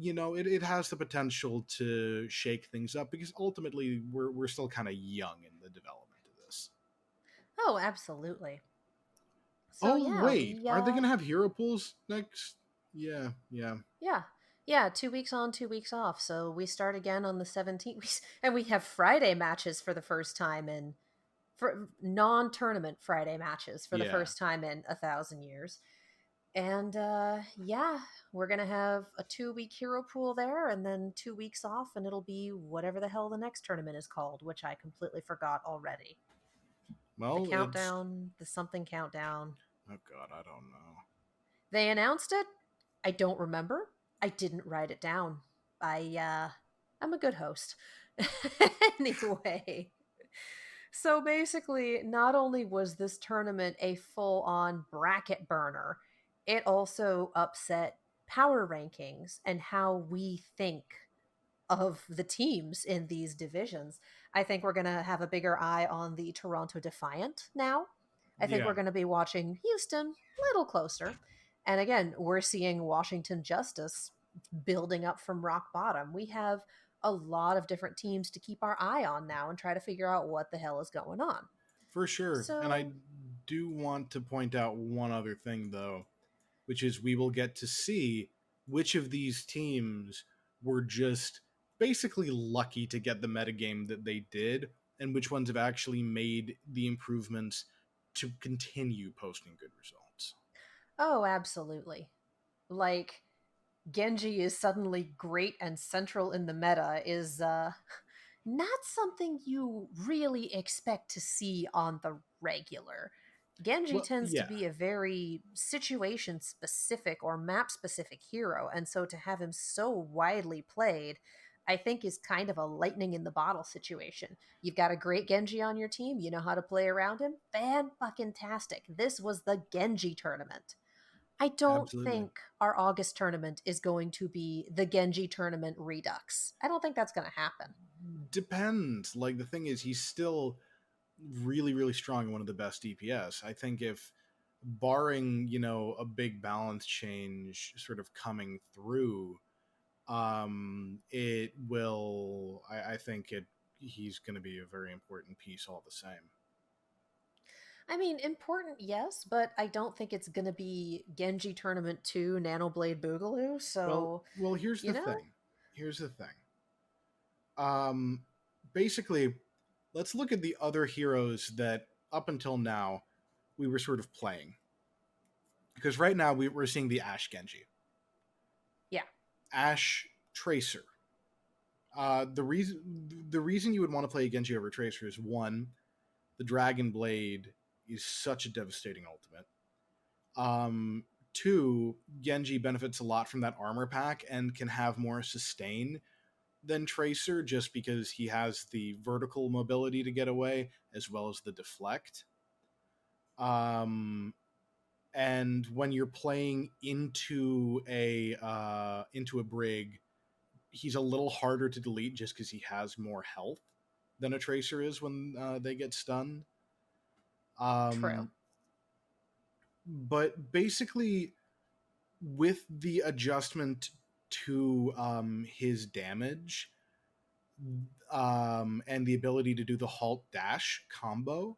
B: It has the potential to shake things up because ultimately we're still kind of young in the development of this.
A: Oh, absolutely. So
B: Oh
A: yeah,
B: wait, are they gonna have hero pools next? Yeah, yeah,
A: yeah. Yeah, 2 weeks on, 2 weeks off. So we start again on the 17th. And we have Friday matches for the first time in for non-tournament Friday matches for the
B: yeah.
A: first time in 1,000 years. And yeah, we're gonna have a 2 week hero pool there, and then 2 weeks off, and it'll be whatever the hell the next tournament is called, which I completely forgot already. The
B: Well, it's
A: countdown, the something countdown.
B: oh god, I don't know.
A: They announced it. I don't remember. I didn't write it down. I'm a good host. Anyway, so basically, not only was this tournament a full-on bracket burner, it also upset power rankings and how we think of the teams in these divisions. I think we're going to have a bigger eye on the Toronto Defiant now. I think
B: Yeah,
A: we're going to be watching Houston a little closer. And again, we're seeing Washington Justice building up from rock bottom. We have a lot of different teams to keep our eye on now and try to figure out what the hell is going on.
B: for sure. And I
A: So,
B: do want to point out one other thing, though, which is we will get to see which of these teams were just basically lucky to get the metagame that they did, and which ones have actually made the improvements to continue posting good results.
A: oh, absolutely. Like, Genji is suddenly great and central in the meta is not something you really expect to see on the regular. Genji
B: Well,
A: tends to
B: yeah,
A: be a very situation specific or map specific hero, and so to have him so widely played, I think is kind of a lightning in the bottle situation. You've got a great Genji on your team, you know how to play around him? Fan fucking tastic. This was the Genji tournament. I don't
B: absolutely.
A: think our August tournament is going to be the Genji tournament redux. I don't think that's going to happen.
B: Depends. Like, the thing is, he's still really, really strong and one of the best DPS. I think if, barring, a big balance change sort of coming through, it will, I think he's going to be a very important piece all the same.
A: I mean, important, yes, but I don't think it's going to be Genji Tournament 2 Nanoblade Boogaloo.
B: Well,
A: So,
B: well, here's
A: you
B: the
A: know,
B: thing. Here's the thing. Um, Basically, let's look at the other heroes that up until now we were sort of playing. Because right now we're seeing the Ash Genji,
A: yeah,
B: Ash Tracer. The reason you would want to play a Genji over Tracer is, one, the Dragon Blade is such a devastating ultimate. Two, Genji benefits a lot from that armor pack and can have more sustain than Tracer, just because he has the vertical mobility to get away as well as the deflect. Um, and when you're playing into a brig, he's a little harder to delete just because he has more health than a Tracer is when they get stunned.
A: true.
B: Um, but basically, with the adjustment to his damage, and the ability to do the halt dash combo,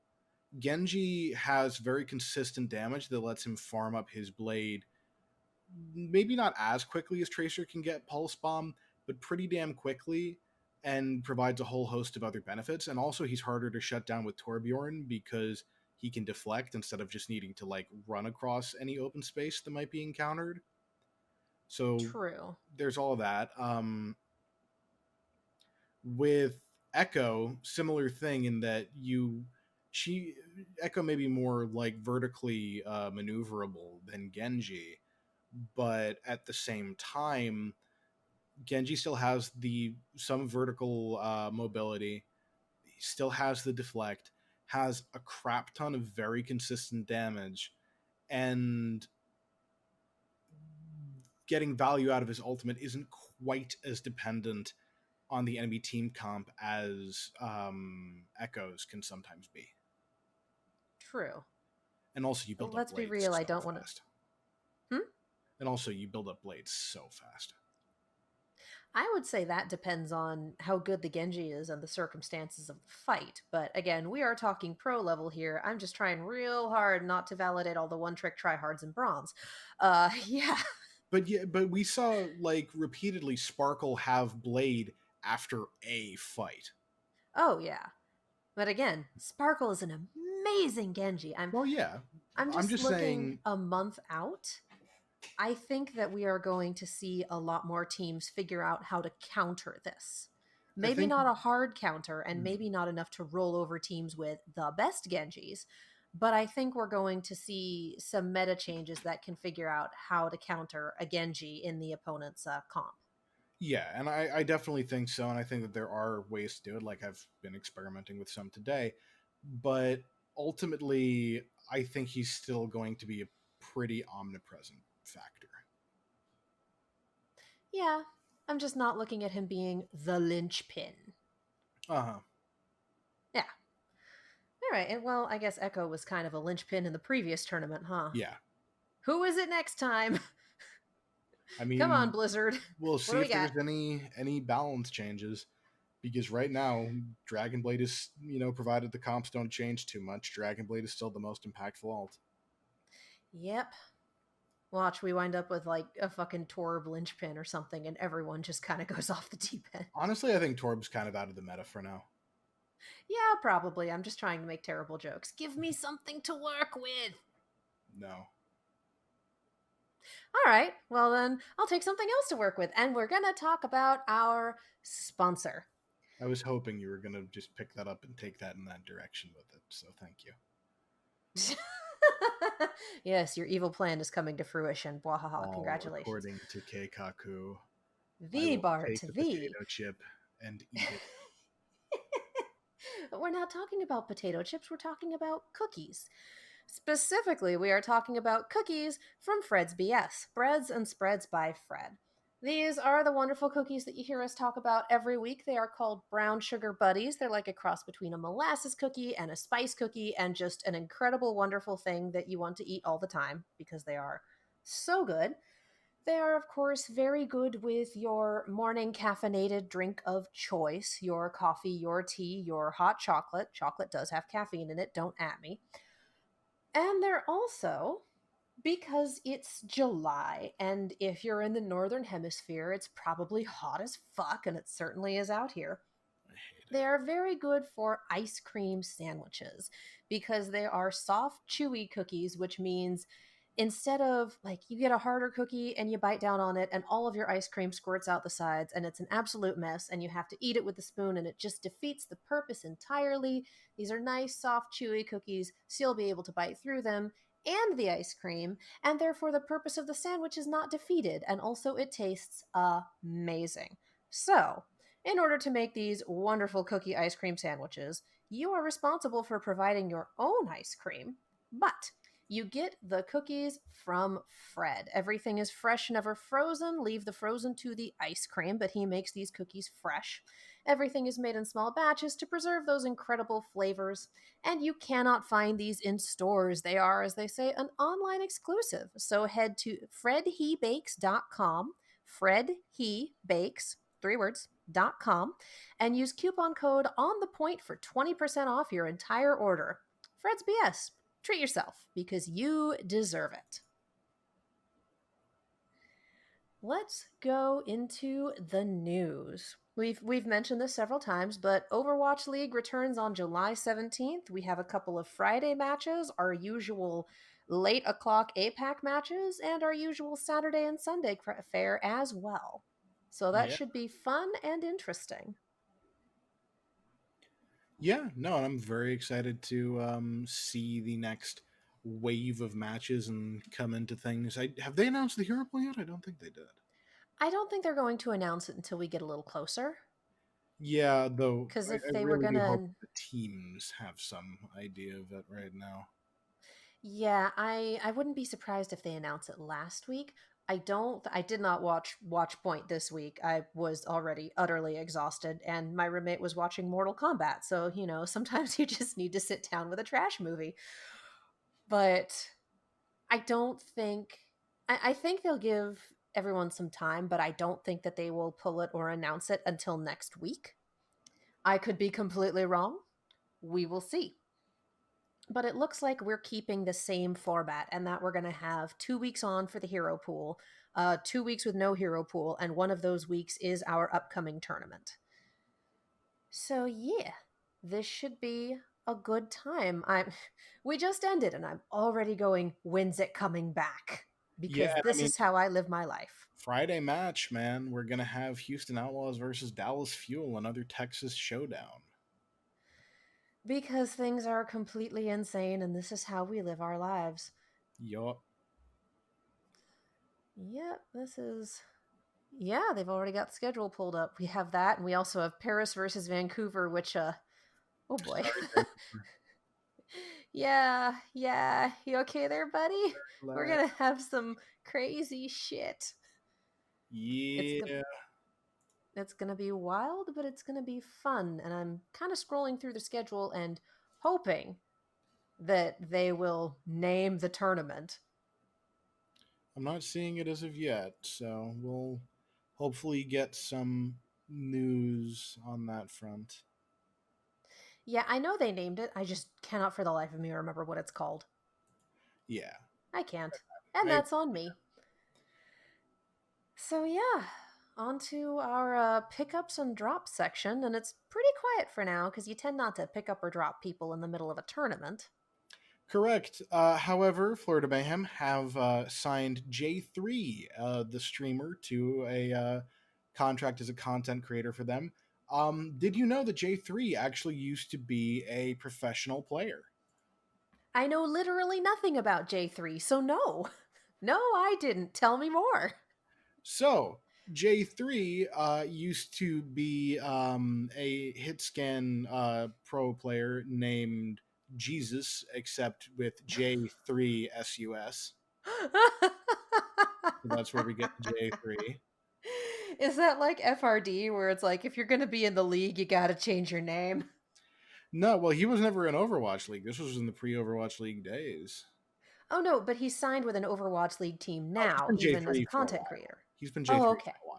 B: Genji has very consistent damage that lets him farm up his blade. Maybe not as quickly as Tracer can get Pulse Bomb, but pretty damn quickly, and provides a whole host of other benefits. And also, he's harder to shut down with Torbjorn because he can deflect instead of just needing to run across any open space that might be encountered. So
A: True.
B: there's all that. With Echo, similar thing in that she Echo may be more vertically maneuverable than Genji, but at the same time, Genji still has the some vertical mobility, he still has the deflect, has a crap ton of very consistent damage, and getting value out of his ultimate isn't quite as dependent on the enemy team comp as Echoes can sometimes be.
A: True.
B: And also, you build up
A: Let's be
B: blades
A: real. I
B: so
A: don't want to.
B: fast.
A: Hmm?
B: And also, you build up blades so fast.
A: I would say that depends on how good the Genji is and the circumstances of the fight. But again, we are talking pro level here. I'm just trying real hard not to validate all the one trick tryhards in bronze. Yeah.
B: But yeah, but we saw repeatedly Sparkle have blade after a fight.
A: Oh, yeah. But again, Sparkle is an amazing Genji.
B: Well, yeah.
A: I'm
B: I'm
A: just
B: just
A: looking
B: saying.
A: a month out. I think that we are going to see a lot more teams figure out how to counter this.
B: I
A: Maybe
B: think
A: not a hard counter, and
B: mm,
A: maybe not enough to roll over teams with the best Genjis, but I think we're going to see some meta changes that can figure out how to counter a Genji in the opponent's comp.
B: yeah, and I definitely think so, and I think that there are ways to do it. Like I've been experimenting with some today, but ultimately, I think he's still going to be a pretty omnipresent factor.
A: Yeah, I'm just not looking at him being the linchpin.
B: Uh huh.
A: Yeah. All right. And well, I guess Echo was kind of a linchpin in the previous tournament, huh?
B: Yeah.
A: Who is it next time?
B: I
A: Come on,
B: mean,
A: Blizzard.
B: we'll
A: What do
B: see
A: we
B: if
A: got?
B: there's any balance changes because right now Dragon Blade is, provided the comps don't change too much, Dragon Blade is still the most impactful alt.
A: Yep. Watch, we wind up with like a fucking Torb linchpin or something, and everyone just kind of goes off the deep end.
B: Honestly, I think Torb's kind of out of the meta for now.
A: Yeah, probably. I'm just trying to make terrible jokes. Give me something to work with.
B: No.
A: All right. Well, then I'll take something else to work with, and we're going to talk about our sponsor.
B: I was hoping you were going to just pick that up and take that in that direction with it, so thank you.
A: Yes, your evil plan is coming to fruition. Bwahaha.
B: All
A: Congratulations.
B: according to Keikaku. I
A: The
B: will
A: Bart,
B: take the
A: the.
B: potato chip and eat it.
A: But we're not talking about potato chips, we're talking about cookies. Specifically, we are talking about cookies from Fred's BS, Breads and Spreads by Fred. These are the wonderful cookies that you hear us talk about every week. They are called Brown Sugar Buddies. They're like a cross between a molasses cookie and a spice cookie, and just an incredible, wonderful thing that you want to eat all the time because they are so good. They are, of course, very good with your morning caffeinated drink of choice, your coffee, your tea, your hot chocolate. Chocolate does have caffeine in it, don't at me. And they're also, because it's July, and if you're in the northern hemisphere, it's probably hot as fuck, and it certainly is out here.
B: I hate it.
A: They are very good for ice cream sandwiches because they are soft, chewy cookies, which means instead of like you get a harder cookie and you bite down on it and all of your ice cream squirts out the sides and it's an absolute mess and you have to eat it with a spoon and it just defeats the purpose entirely. These are nice, soft, chewy cookies, so you'll be able to bite through them and the ice cream, and therefore the purpose of the sandwich is not defeated, and also it tastes amazing. So, in order to make these wonderful cookie ice cream sandwiches, you are responsible for providing your own ice cream, but you get the cookies from Fred. Everything is fresh, never frozen. Leave the frozen to the ice cream, but he makes these cookies fresh. Everything is made in small batches to preserve those incredible flavors, and you cannot find these in stores. They are, as they say, an online exclusive. So head to fredhebakes.com, fredhebakes, 3 words, .com, and use coupon code on the point for 20% off your entire order. Fred's BS. Treat yourself because you deserve it. Let's go into the news. We've mentioned this several times, but Overwatch League returns on July 17th. We have a couple of Friday matches, our usual late o'clock Aipac matches, and our usual Saturday and Sunday fare as well. So that
B: Yeah.
A: should be fun and interesting.
B: Yeah, no, and I'm very excited to see the next wave of matches and come into things. Have they announced the hero pool yet? I don't think they did.
A: I don't think they're going to announce it until we get a little closer.
B: Yeah, though
A: Because if
B: I
A: they were
B: really do hope
A: gonna,
B: the teams have some idea of it right now.
A: yeah, I wouldn't be surprised if they announce it last week. I did not watch Point this week. I was already utterly exhausted, and my roommate was watching Mortal Kombat. So sometimes you just need to sit down with a trash movie. But I don't think I think they'll give everyone some time, but I don't think that they will pull it or announce it until next week. I could be completely wrong. We will see. But it looks like we're keeping the same format, and that we're going to have 2 weeks on for the hero pool, 2 weeks with no hero pool, and one of those weeks is our upcoming tournament. So yeah, this should be a good time. We just ended, and I'm already going, when's it coming back?
B: Yeah,
A: Because
B: and I
A: this
B: mean,
A: is how I live my life.
B: Friday match, man. We're gonna have Houston Outlaws versus Dallas Fuel, another Texas showdown.
A: Because things are completely insane and this is how we live our lives.
B: Yup.
A: Yep, this is. Yeah, they've already got the schedule pulled up. We have that, and we also have Paris versus Vancouver, which, oh boy.
B: Sorry, Vancouver.
A: Yeah. You okay there, buddy? We're
B: Lag.
A: gonna have some crazy shit. It's
B: Yeah.
A: it's gonna be wild, but it's gonna be fun. And I'm kind of scrolling through the schedule and hoping that they will name the tournament.
B: I'm not seeing it as of yet, so we'll hopefully get some news on that front.
A: Yeah, I know they named it. I just cannot for the life of me remember what it's called.
B: Yeah.
A: I can't. And
B: I
A: that's on me. So yeah, on to our pickups and drops section, and it's pretty quiet for now because you tend not to pick up or drop people in the middle of a tournament.
B: Correct. However, Florida Mayhem have signed J3, the streamer, to a contract as a content creator for them. Did you know that J3 actually used to be a professional player?
A: I know literally nothing about J3, so no. No, I didn't. Tell me more.
B: So, J3 used to be a hit scan pro player named Jesus, except with J3 SUS. So that's where we get J3.
A: Is that like FRD, where it's like if you're going to be in the league, you got to change your name?
B: No, well, he was never in Overwatch League. This was in the pre-Overwatch League days.
A: Oh no, but he's signed with an Overwatch League team
B: Oh, he's
A: now,
B: been
A: even as a
B: J3 for a
A: content
B: while.
A: creator.
B: He's been
A: Oh,
B: J3
A: okay.
B: for a while.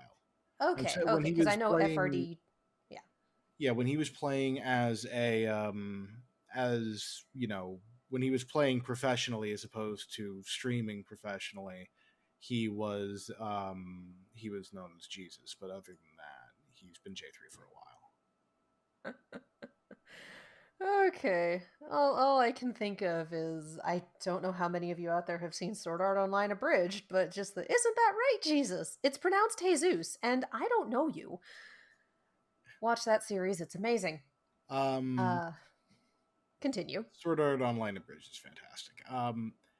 B: Like I
A: Okay,
B: said, when
A: okay,
B: he
A: because I
B: was
A: know
B: playing,
A: FRD. Yeah.
B: yeah, when he was playing as when he was playing professionally as opposed to streaming professionally, he was known as Jesus. But other than that, he's been J3 for a while.
A: Okay. All I can think of is I don't know how many of you out there have seen Sword Art Online Abridged, but just the isn't that right, Jesus? It's pronounced Jesus, and I don't know you. Watch that series, it's amazing.
B: Um,
A: Uh Continue.
B: Sword Art Online Abridged is fantastic.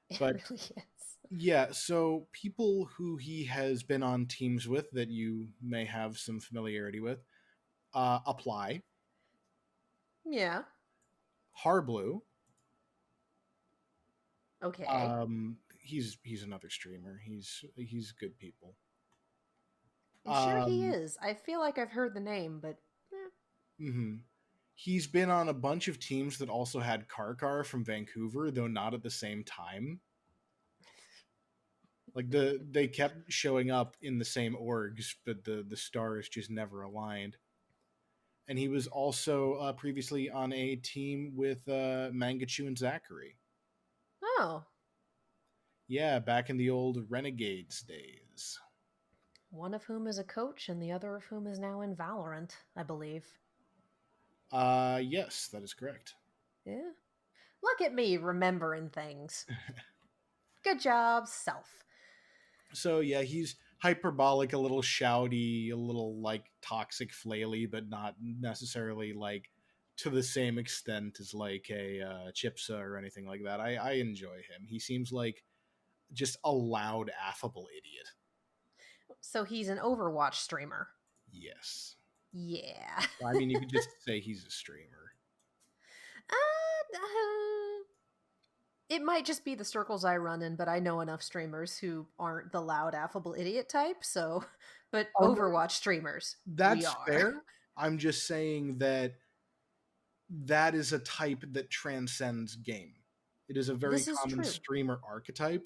A: It
B: But
A: really is.
B: yeah, so people who he has been on teams with that you may have some familiarity with, apply.
A: Yeah.
B: Harblue,
A: Okay.
B: he's another streamer. He's good people.
A: I'm sure he
B: Um,
A: is. I feel like I've heard the name, but
B: hmm He's been on a bunch of teams that also had Karkar from Vancouver, though not at the same time. Like they kept showing up in the same orgs, but the stars just never aligned. And he was also previously on a team with Mangachu and Zachary.
A: oh,
B: Yeah, back in the old Renegades days.
A: one of whom is a coach and the other of whom is now in Valorant, I believe.
B: Yes, that is correct.
A: Yeah. Look at me remembering things. Good job, self.
B: So yeah, he's hyperbolic, a little shouty, a little like toxic flaily, but not necessarily like to the same extent as like a Chipsa or anything like that. I enjoy him. He seems like just a loud, affable idiot.
A: So he's an Overwatch streamer.
B: Yes.
A: Yeah.
B: I mean, you could just say he's a streamer.
A: It might just be the circles I run in, but I know enough streamers who aren't the loud, affable idiot type. So, but
B: Oh, no,
A: Overwatch streamers, we
B: that's
A: are.
B: fair. I'm just saying that that is a type that transcends game. It is a very
A: This is
B: common
A: true.
B: streamer archetype,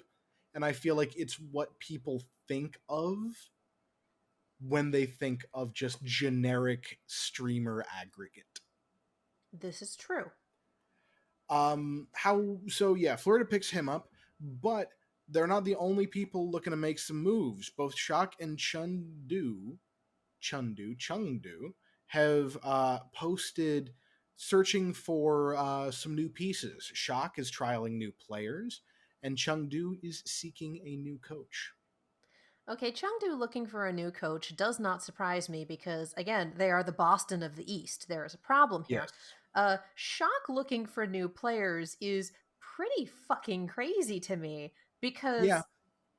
B: and I feel like it's what people think of when they think of just generic streamer aggregate.
A: This is true.
B: Florida picks him up, but they're not the only people looking to make some moves. Both Shock and Chengdu have posted searching for some new pieces. Shock is trialing new players, and Chengdu is seeking a new coach.
A: Okay, Chengdu looking for a new coach does not surprise me because, again, they are the Boston of the East. There is a problem here.
B: Yes.
A: Shock looking for new players is pretty fucking crazy to me
B: Yeah.
A: because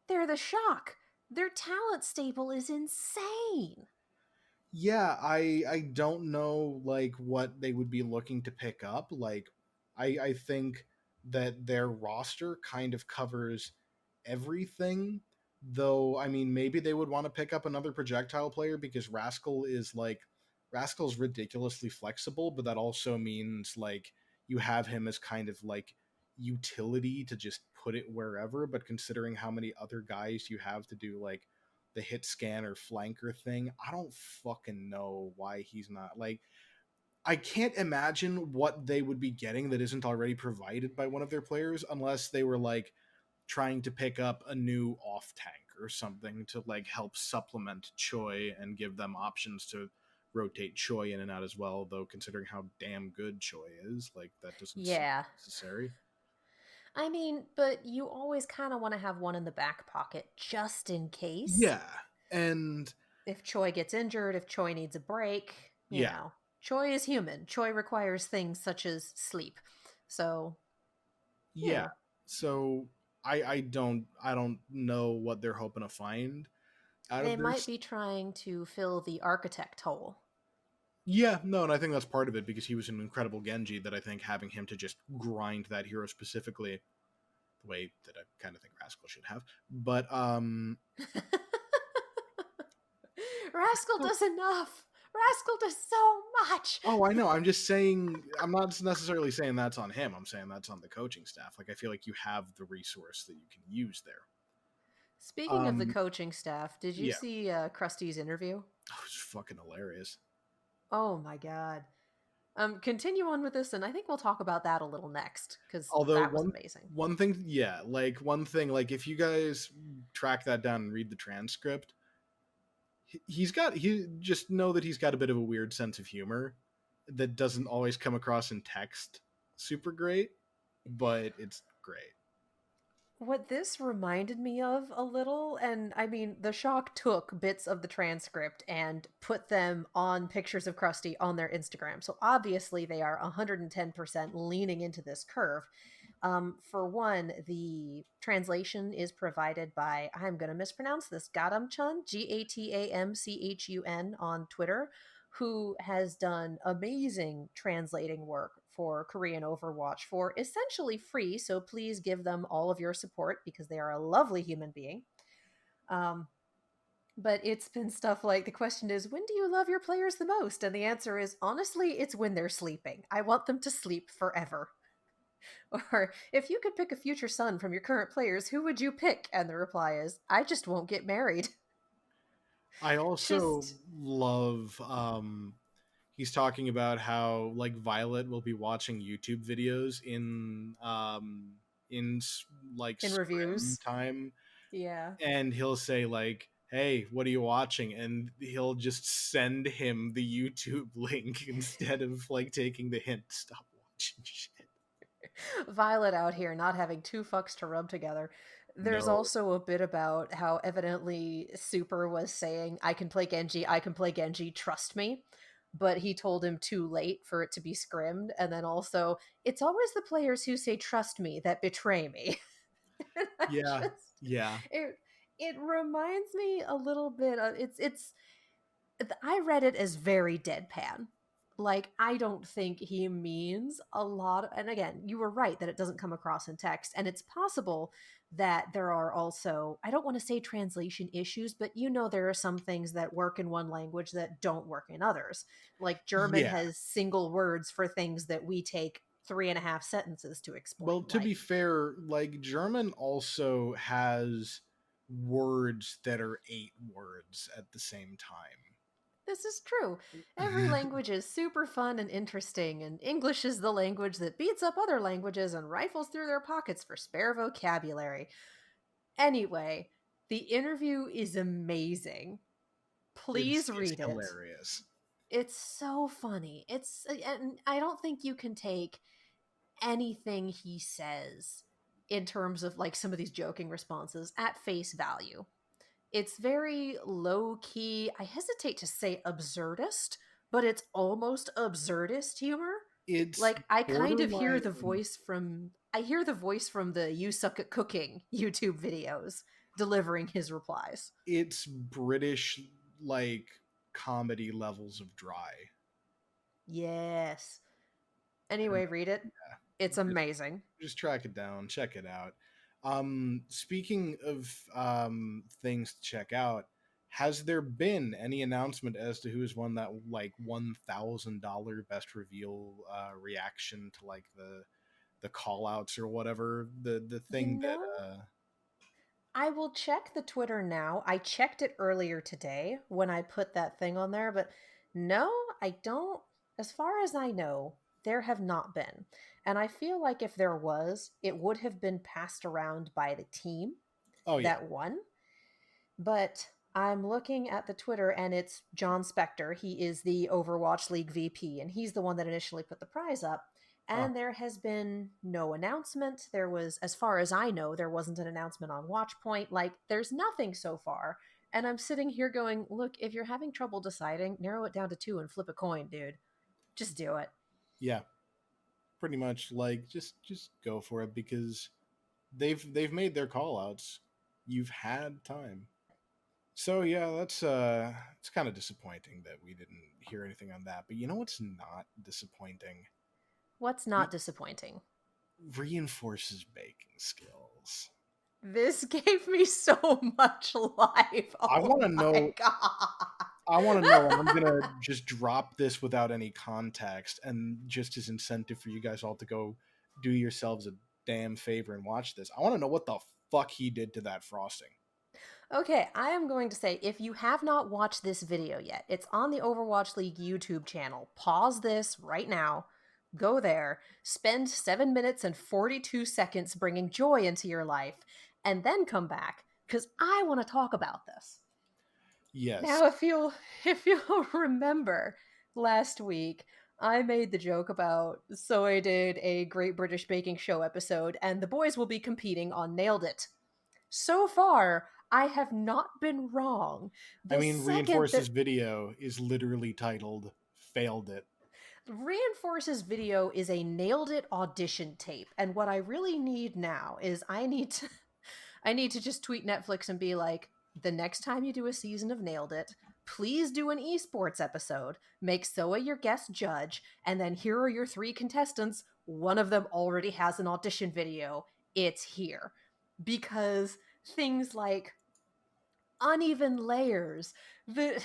A: they're the Shock. Their talent stable is insane.
B: Yeah, I don't know like what they would be looking to pick up. Like I think that their roster kind of covers everything. Though I mean maybe they would want to pick up another projectile player because Rascal's ridiculously flexible, but that also means like you have him as kind of like utility to just put it wherever, but considering how many other guys you have to do like the hit scan or flanker thing, I don't fucking know why he's not like I can't imagine what they would be getting that isn't already provided by one of their players unless they were like trying to pick up a new off tank or something to like help supplement Choi and give them options to rotate Choi in and out as well, though considering how damn good Choi is, like that doesn't seem
A: Yeah.
B: necessary.
A: I mean, but you always kind of want to have one in the back pocket just in case.
B: Yeah. And
A: If Choi gets injured, if Choi needs a break,
B: yeah.
A: Choi is human. Choi requires things such as sleep. So,
B: Yeah. So I don't know what they're hoping to find out
A: they
B: of
A: might
B: this.
A: be trying to fill the architect hole.
B: Yeah, no, and I think that's part of it because he was an incredible Genji that I think having him to just grind that hero specifically the way that I kind of think Rascal should have. But
A: Rascal does enough. Rascal does so much.
B: oh, I know. I'm just saying I'm not necessarily saying that's on him. I'm saying that's on the coaching staff. Like I feel like you have the resource that you can use there.
A: Speaking of the coaching staff, did you
B: Yeah.
A: see Krusty's interview?
B: Oh, it's fucking hilarious.
A: Oh my god. Continue on with this, and I think we'll talk about that a little next because
B: Although
A: that was
B: one
A: amazing.
B: one thing, yeah, like one thing, like if you guys track that down and read the transcript, he just know that he's got a bit of a weird sense of humor that doesn't always come across in text super great, but it's great.
A: What this reminded me of a little, and I mean, the Shock took bits of the transcript and put them on pictures of Krusty on their Instagram. So obviously they are 110% leaning into this curve. For one, the translation is provided by, I'm going to mispronounce this, Gatamchun, Gatamchun on Twitter, who has done amazing translating work for Korean Overwatch for essentially free. So please give them all of your support because they are a lovely human being. Um, but it's been stuff like the question is, when do you love your players the most? And the answer is, honestly, it's when they're sleeping. I want them to sleep forever. Or, if you could pick a future son from your current players, who would you pick? And the reply is, I just won't get married.
B: I also
A: Just
B: love he's talking about how like Violet will be watching YouTube videos in like
A: in
B: scrim
A: reviews.
B: time,
A: Yeah.
B: and he'll say like, hey, what are you watching? And he'll just send him the YouTube link instead of like taking the hint to stop watching shit.
A: Violet out here not having two fucks to rub together. There's
B: No.
A: also a bit about how evidently Super was saying, I can play Genji, trust me. But he told him too late for it to be scrimmed. And then also, it's always the players who say trust me that betray me. And I
B: Yeah.
A: just
B: Yeah.
A: it reminds me a little bit of it's I read it as very deadpan. Like, I don't think he means a lot. And again, you were right that it doesn't come across in text. And it's possible that there are also, I don't want to say translation issues, but there are some things that work in one language that don't work in others. Like, German
B: Yeah.
A: has single words for things that we take 3.5 sentences to
B: Well,
A: explain.
B: to be
A: Like,
B: fair, like German also has words that are 8 words at the same time.
A: this is true. Every language is super fun and interesting, and English is the language that beats up other languages and rifles through their pockets for spare vocabulary. Anyway, the interview is amazing. Please
B: It's
A: read it.
B: hilarious.
A: It's so funny. And I don't think you can take anything he says in terms of like some of these joking responses at face value. It's very low key. I hesitate to say absurdist, but it's almost absurdist humor.
B: It's
A: Like I kind of hear the
B: borderline.
A: voice from I hear the voice from the You Suck at Cooking YouTube videos delivering his replies.
B: It's British, like, comedy levels of dry.
A: Yes.
B: And
A: Anyway, read it. It's
B: just,
A: amazing.
B: just track it down, check it out. Speaking of things to check out, has there been any announcement as to who's won that like $1,000 best reveal reaction to like the call outs or whatever, the
A: You
B: thing that
A: know, I will check the Twitter now. I checked it earlier today when I put that thing on there, but no, I don't. As far as I know, there have not been. And I feel like if there was, it would have been passed around by the team
B: oh yeah.
A: that won. But I'm looking at the Twitter and it's John Spector. He is the Overwatch League VP, and he's the one that initially put the prize up.
B: uh,
A: And there has been no announcement. There was, as far as I know, there wasn't an announcement on Watchpoint. Like, there's nothing so far. And I'm sitting here going, look, if you're having trouble deciding, narrow it down to two and flip a coin, dude. Just do it.
B: yeah, pretty much, like, just go for it because they've made their call outs. You've had time. So yeah, that's it's kind of disappointing that we didn't hear anything on that. But you know what's not disappointing?
A: What's not disappointing?
B: Reinforces baking skills.
A: This gave me so much life.
B: I
A: Oh
B: want to
A: my
B: know.
A: God.
B: I want to know. And I'm gonna just drop this without any context, and just as incentive for you guys all to go do yourselves a damn favor and watch this. I want to know what the fuck he did to that frosting.
A: Okay, I am going to say if you have not watched this video yet, it's on the Overwatch League YouTube channel. Pause this right now. Go there. Spend 7 minutes and 42 seconds bringing joy into your life, and then come back because I want to talk about this.
B: Yes.
A: Now, if you'll remember last week, I made the joke about so I did a Great British Baking Show episode, and the boys will be competing on Nailed It. So far, I have not been wrong.
B: I
A: The
B: mean,
A: second
B: Reinforce's
A: that
B: video is literally titled "Failed It."
A: Reinforce's video is a Nailed It audition tape, and what I really need now is I need to just tweet Netflix and be like, the next time you do a season of Nailed It, please do an esports episode. Make Soa your guest judge, and then here are your three contestants. One of them already has an audition video. It's here. Because things like uneven layers, the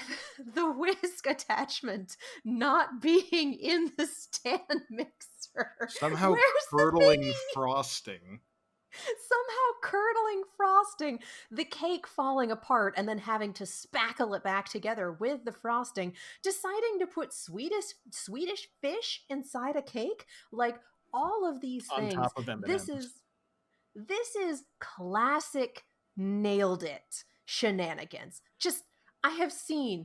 A: the whisk attachment not being in the stand mixer.
B: Somehow
A: Where's the
B: curdling
A: thingy?
B: frosting.
A: Somehow curdling frosting, the cake falling apart and then having to spackle it back together with the frosting, deciding to put Swedish fish inside a cake, like all of these
B: On
A: things.
B: top of
A: This
B: M&Ms.
A: is this is classic Nailed It shenanigans. Just I've seen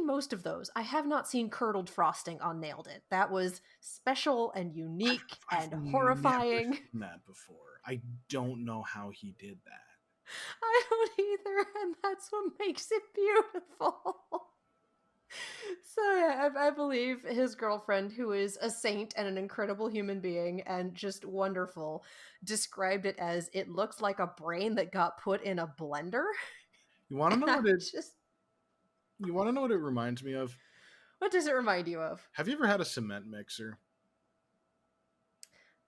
A: most of those. I have not seen curdled frosting on Nailed It. That was special and unique
B: I've
A: and
B: never
A: horrifying.
B: seen that before. I don't know how he did that.
A: I don't either, and that's what makes it beautiful. So yeah, I believe his girlfriend, who is a saint and an incredible human being and just wonderful, described it as it looks like a brain that got put in a blender.
B: You want to
A: And
B: know
A: I
B: what it?
A: just,
B: You want to know what it reminds me of?
A: what does it remind you of?
B: Have you ever had a cement mixer?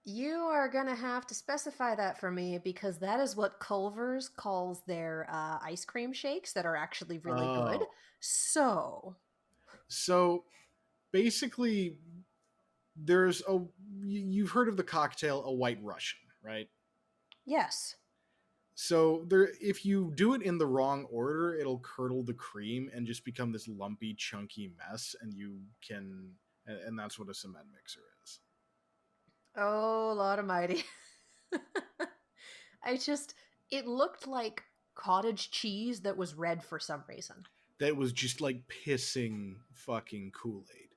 A: You are gonna have to specify that for me because that is what Culver's calls their ice cream shakes that are actually really good.
B: Oh,
A: So,
B: so basically, there's a. You've heard of the cocktail a White Russian, right?
A: yes.
B: So there, if you do it in the wrong order, it'll curdle the cream and just become this lumpy, chunky mess, and you can, and that's what a cement mixer is.
A: Oh, Lord Almighty. I just, it looked like cottage cheese that was red for some reason.
B: That was just like pissing fucking Kool-Aid.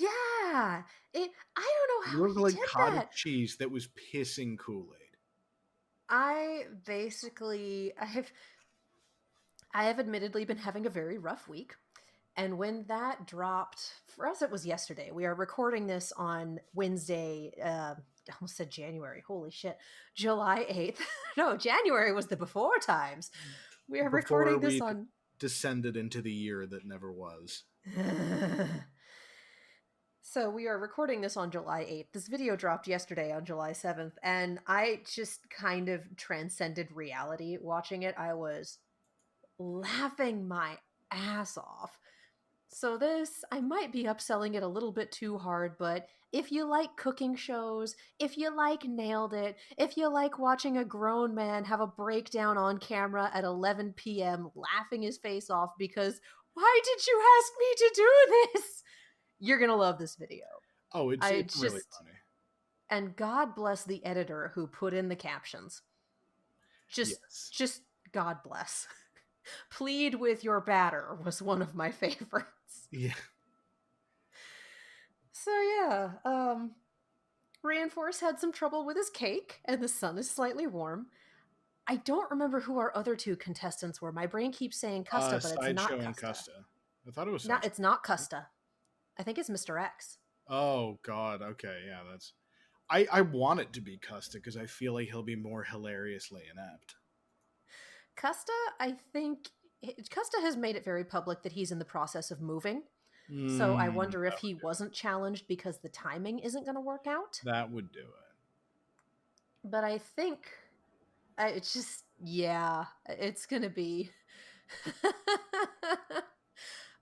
A: Yeah, I don't know
B: It
A: how
B: looked
A: he
B: like
A: did
B: cottage
A: that.
B: cheese that was pissing Kool-Aid.
A: I basically, I've I have admittedly been having a very rough week. And when that dropped, for us, it was yesterday. We are recording this on Wednesday. I almost said January. Holy shit. July 8th. No, January was the before times. We are
B: Before
A: recording this
B: we
A: on.
B: descended into the year that never was.
A: So we are recording this on July 8th. This video dropped yesterday on July 7th, and I just kind of transcended reality watching it. I was laughing my ass off. So this, I might be upselling it a little bit too hard, but if you like cooking shows, if you like Nailed It, if you like watching a grown man have a breakdown on camera at 11 p.m. laughing his face off because, why did you ask me to do this? You're going to love this video.
B: Oh, it's really funny.
A: And God bless the editor who put in the captions. Just God bless. Plead with your batter was one of my favorites.
B: Yeah.
A: So yeah, Reinforce had some trouble with his cake, and the sun is slightly warm. I don't remember who our other two contestants were. My brain keeps saying Custa, but it's not
B: Sideshow and
A: Custa.
B: Custa. I thought it was
A: Sideshow. It's not Custa. I think it's Mr. X.
B: Oh God. Okay. Yeah. That's. I want it to be Custa because I feel like he'll be more hilariously inept.
A: Custa, I think Custa has made it very public that he's in the process of moving. So I wonder if he wasn't challenged because the timing isn't going to work out.
B: That would do it.
A: But I think it's just, yeah, it's going to be.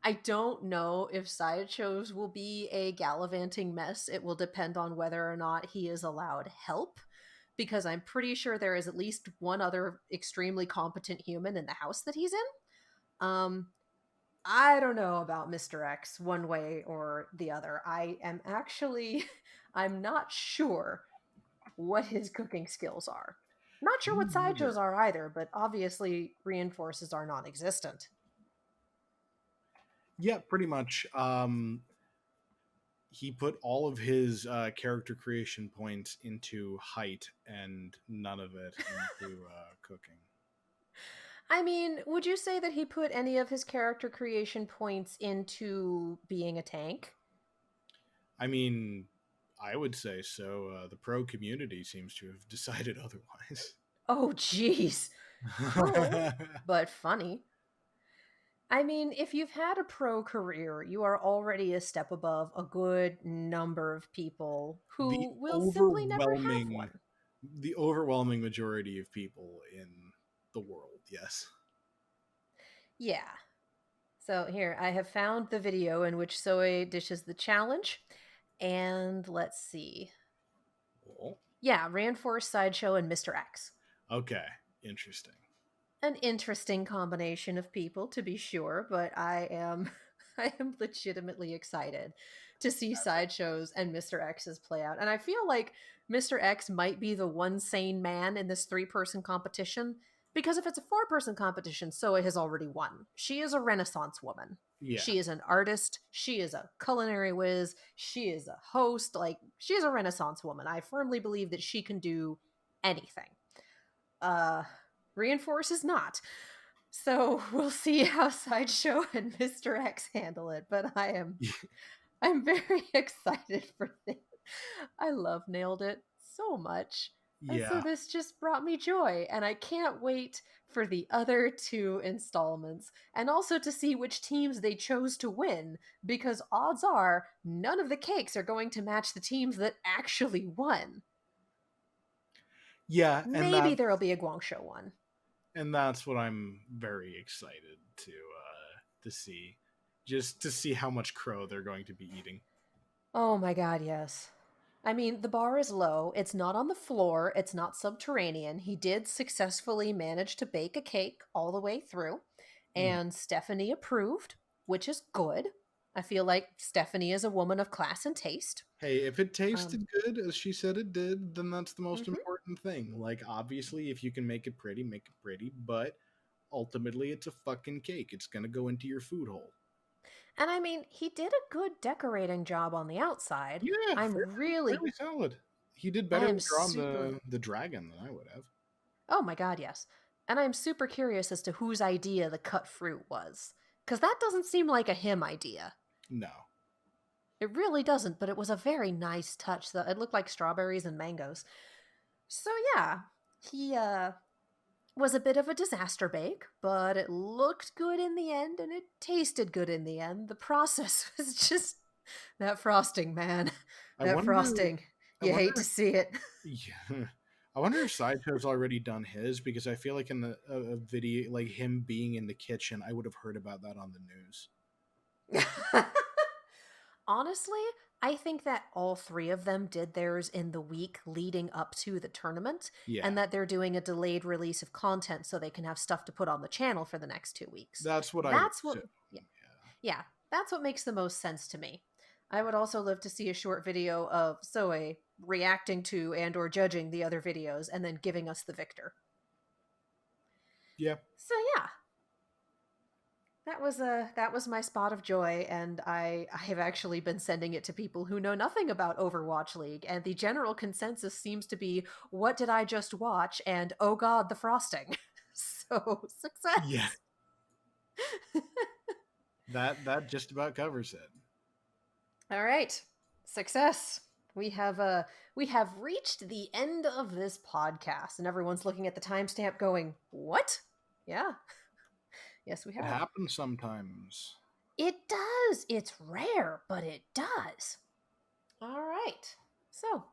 A: I don't know if Sideshows will be a gallivanting mess. It will depend on whether or not he is allowed help, because I'm pretty sure there is at least one other extremely competent human in the house that he's in. I don't know about Mr. X one way or the other. I'm not sure what his cooking skills are. Not sure what Sideshows are either, but obviously Reinforces are non-existent.
B: Yeah, pretty much. He put all of his character creation points into height and none of it into cooking.
A: I mean, would you say that he put any of his character creation points into being a tank?
B: I mean, I would say so. The pro community seems to have decided otherwise.
A: Oh, jeez. Cruel, but funny. I mean, if you've had a pro career, you are already a step above a good number of people who will simply never have one.
B: The overwhelming majority of people in the world, yes.
A: Yeah. So here, I have found the video in which Soe dishes the challenge. And let's see.
B: Oh.
A: Yeah, Reinforce, Sideshow, and Mr. X.
B: Okay, interesting.
A: An interesting combination of people, to be sure, but I am legitimately excited to see Sideshows and Mr. X's play out. And I feel like Mr. X might be the one sane man in this 3-person competition, because if it's a 4-person competition, Soe has already won. She is a Renaissance woman. Yeah. She is an artist. She is a culinary whiz. She is a host. Like, she is a Renaissance woman. I firmly believe that she can do anything. Reinforce is not. So we'll see how Sideshow and Mr. X handle it. But I'm very excited for this. I love Nailed It so much. Yeah. And so this just brought me joy. And I can't wait for the other 2 installments. And also to see which teams they chose to win. Because odds are none of the cakes are going to match the teams that actually won.
B: Yeah. And
A: maybe there'll be a Guangzhou one.
B: And that's what I'm very excited to see. Just to see how much crow they're going to be eating.
A: Oh my god, yes. I mean, the bar is low. It's not on the floor. It's not subterranean. He did successfully manage to bake a cake all the way through. And Stephanie approved, which is good. I feel like Stephanie is a woman of class and taste.
B: Hey, if it tasted good, as she said it did, then that's the most important thing. Like, obviously, if you can make it pretty, make it pretty. But ultimately, it's a fucking cake. It's going to go into your food hole.
A: And I mean, he did a good decorating job on the outside.
B: Yeah,
A: I'm really
B: solid. He did better drawing the dragon than I would have.
A: Oh my god, yes. And I'm super curious as to whose idea the cut fruit was. Because that doesn't seem like a him idea.
B: No.
A: It really doesn't, but it was a very nice touch. It looked like strawberries and mangoes. So yeah, he was a bit of a disaster bake, but it looked good in the end and it tasted good in the end. The process was just that frosting, man.
B: I
A: That
B: wonder.
A: frosting.
B: I
A: You
B: wonder.
A: hate to see it.
B: Yeah. I wonder if Sideshow's already done his, because I feel like in a video like him being in the kitchen, I would have heard about that on the news.
A: Honestly, I think that all three of them did theirs in the week leading up to the tournament,
B: Yeah,
A: and that they're doing a delayed release of content so they can have stuff to put on the channel for the next 2 weeks.
B: that's what I would
A: That's what,
B: assume.
A: yeah,
B: Yeah.
A: yeah, that's what makes the most sense to me. I would also love to see a short video of Zoe reacting to and or judging the other videos and then giving us the victor.
B: Yeah.
A: So yeah, that was my spot of joy, and I have actually been sending it to people who know nothing about Overwatch League, and the general consensus seems to be, what did I just watch? And oh god, the frosting. So
B: Yeah.
A: success.
B: That just about covers it.
A: All right, success. We have reached the end of this podcast, and everyone's looking at the timestamp going, what? Yeah. Yes, we
B: It
A: have.
B: happens sometimes.
A: It does. It's rare, but it does. All right. So,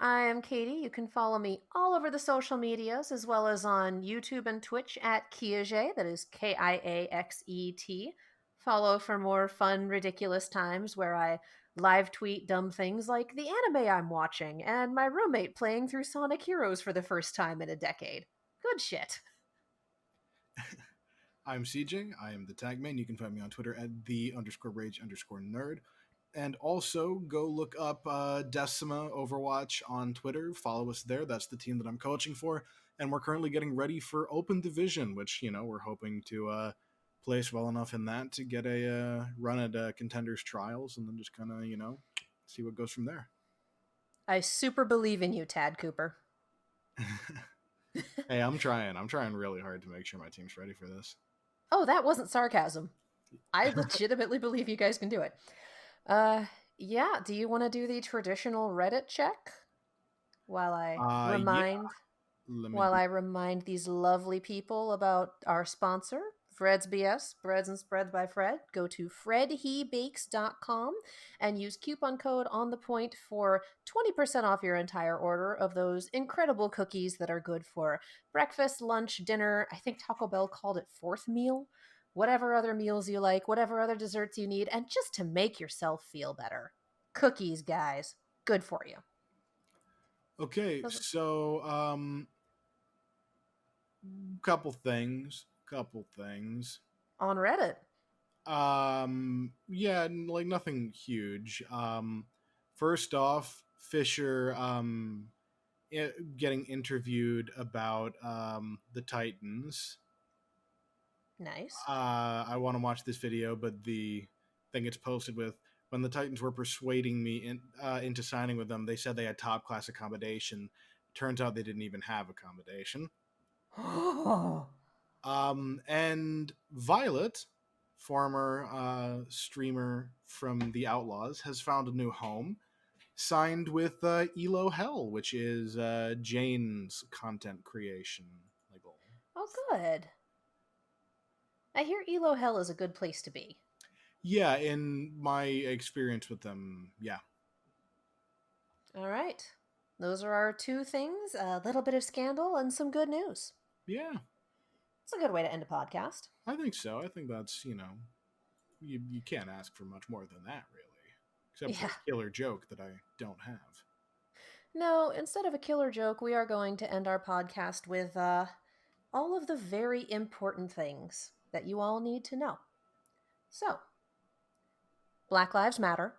A: I am Katie. You can follow me all over the social medias, as well as on YouTube and Twitch at Kiaxet. That is Kiaxet. Follow for more fun, ridiculous times where I live tweet dumb things like the anime I'm watching and my roommate playing through Sonic Heroes for the first time in a decade. Good shit.
B: I'm CJ. I am the tagman. You can find me on Twitter at _rage_nerd. And also go look up Decima Overwatch on Twitter. Follow us there. That's the team that I'm coaching for. And we're currently getting ready for Open Division, which, we're hoping to place well enough in that to get a run at Contenders Trials, and then just kind of, see what goes from there.
A: I super believe in you, Tad Cooper.
B: Hey, I'm trying. I'm trying really hard to make sure my team's ready for this.
A: Oh, that wasn't sarcasm. I legitimately believe you guys can do it. Yeah, do you want to do the traditional Reddit check while I remind these lovely people about our sponsor, Fred's BS, Breads and Spreads by Fred? Go to fredhebakes.com and use coupon code on the point for 20% off your entire order of those incredible cookies that are good for breakfast, lunch, dinner. I think Taco Bell called it fourth meal. Whatever other meals you like, whatever other desserts you need, and just to make yourself feel better. Cookies, guys. Good for you.
B: Okay, so couple things.
A: On Reddit.
B: Yeah, like nothing huge. First off, Fisher getting interviewed about the Titans.
A: Nice.
B: I want to watch this video, but the thing it's posted with, when the Titans were persuading me into signing with them, they said they had top class accommodation. Turns out they didn't even have accommodation. And Violet, former streamer from the Outlaws, has found a new home, signed with Elo Hell, which is Jane's content creation label.
A: Oh, good. I hear Elo Hell is a good place to be.
B: Yeah, in my experience with them, yeah.
A: All right. Those are our two things, a little bit of scandal and some good news.
B: Yeah.
A: It's a good way to end a podcast.
B: I think so. I think that's, you can't ask for much more than that, really. Except for a killer joke that I don't have.
A: No, instead of a killer joke, we are going to end our podcast with all of the very important things that you all need to know. So, Black Lives Matter.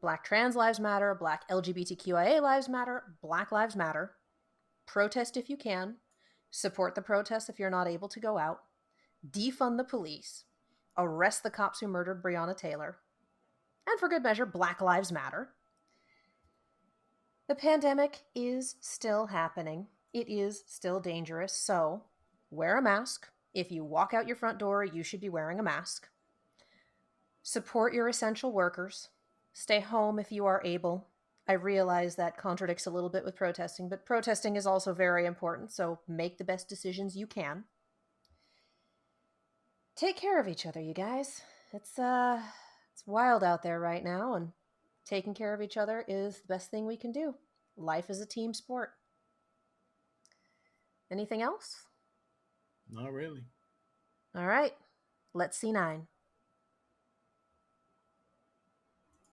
A: Black trans lives matter. Black LGBTQIA lives matter. Black lives matter. Protest if you can. Support the protests if you're not able to go out. Defund the police. Arrest the cops who murdered Breonna Taylor. And for good measure, Black Lives Matter. The pandemic is still happening. It is still dangerous, so wear a mask. If you walk out your front door, you should be wearing a mask. Support your essential workers. Stay home if you are able. I realize that contradicts a little bit with protesting, but protesting is also very important, so make the best decisions you can. Take care of each other, you guys. It's wild out there right now, and taking care of each other is the best thing we can do. Life is a team sport. Anything else?
B: Not really.
A: All right. Let's see 9.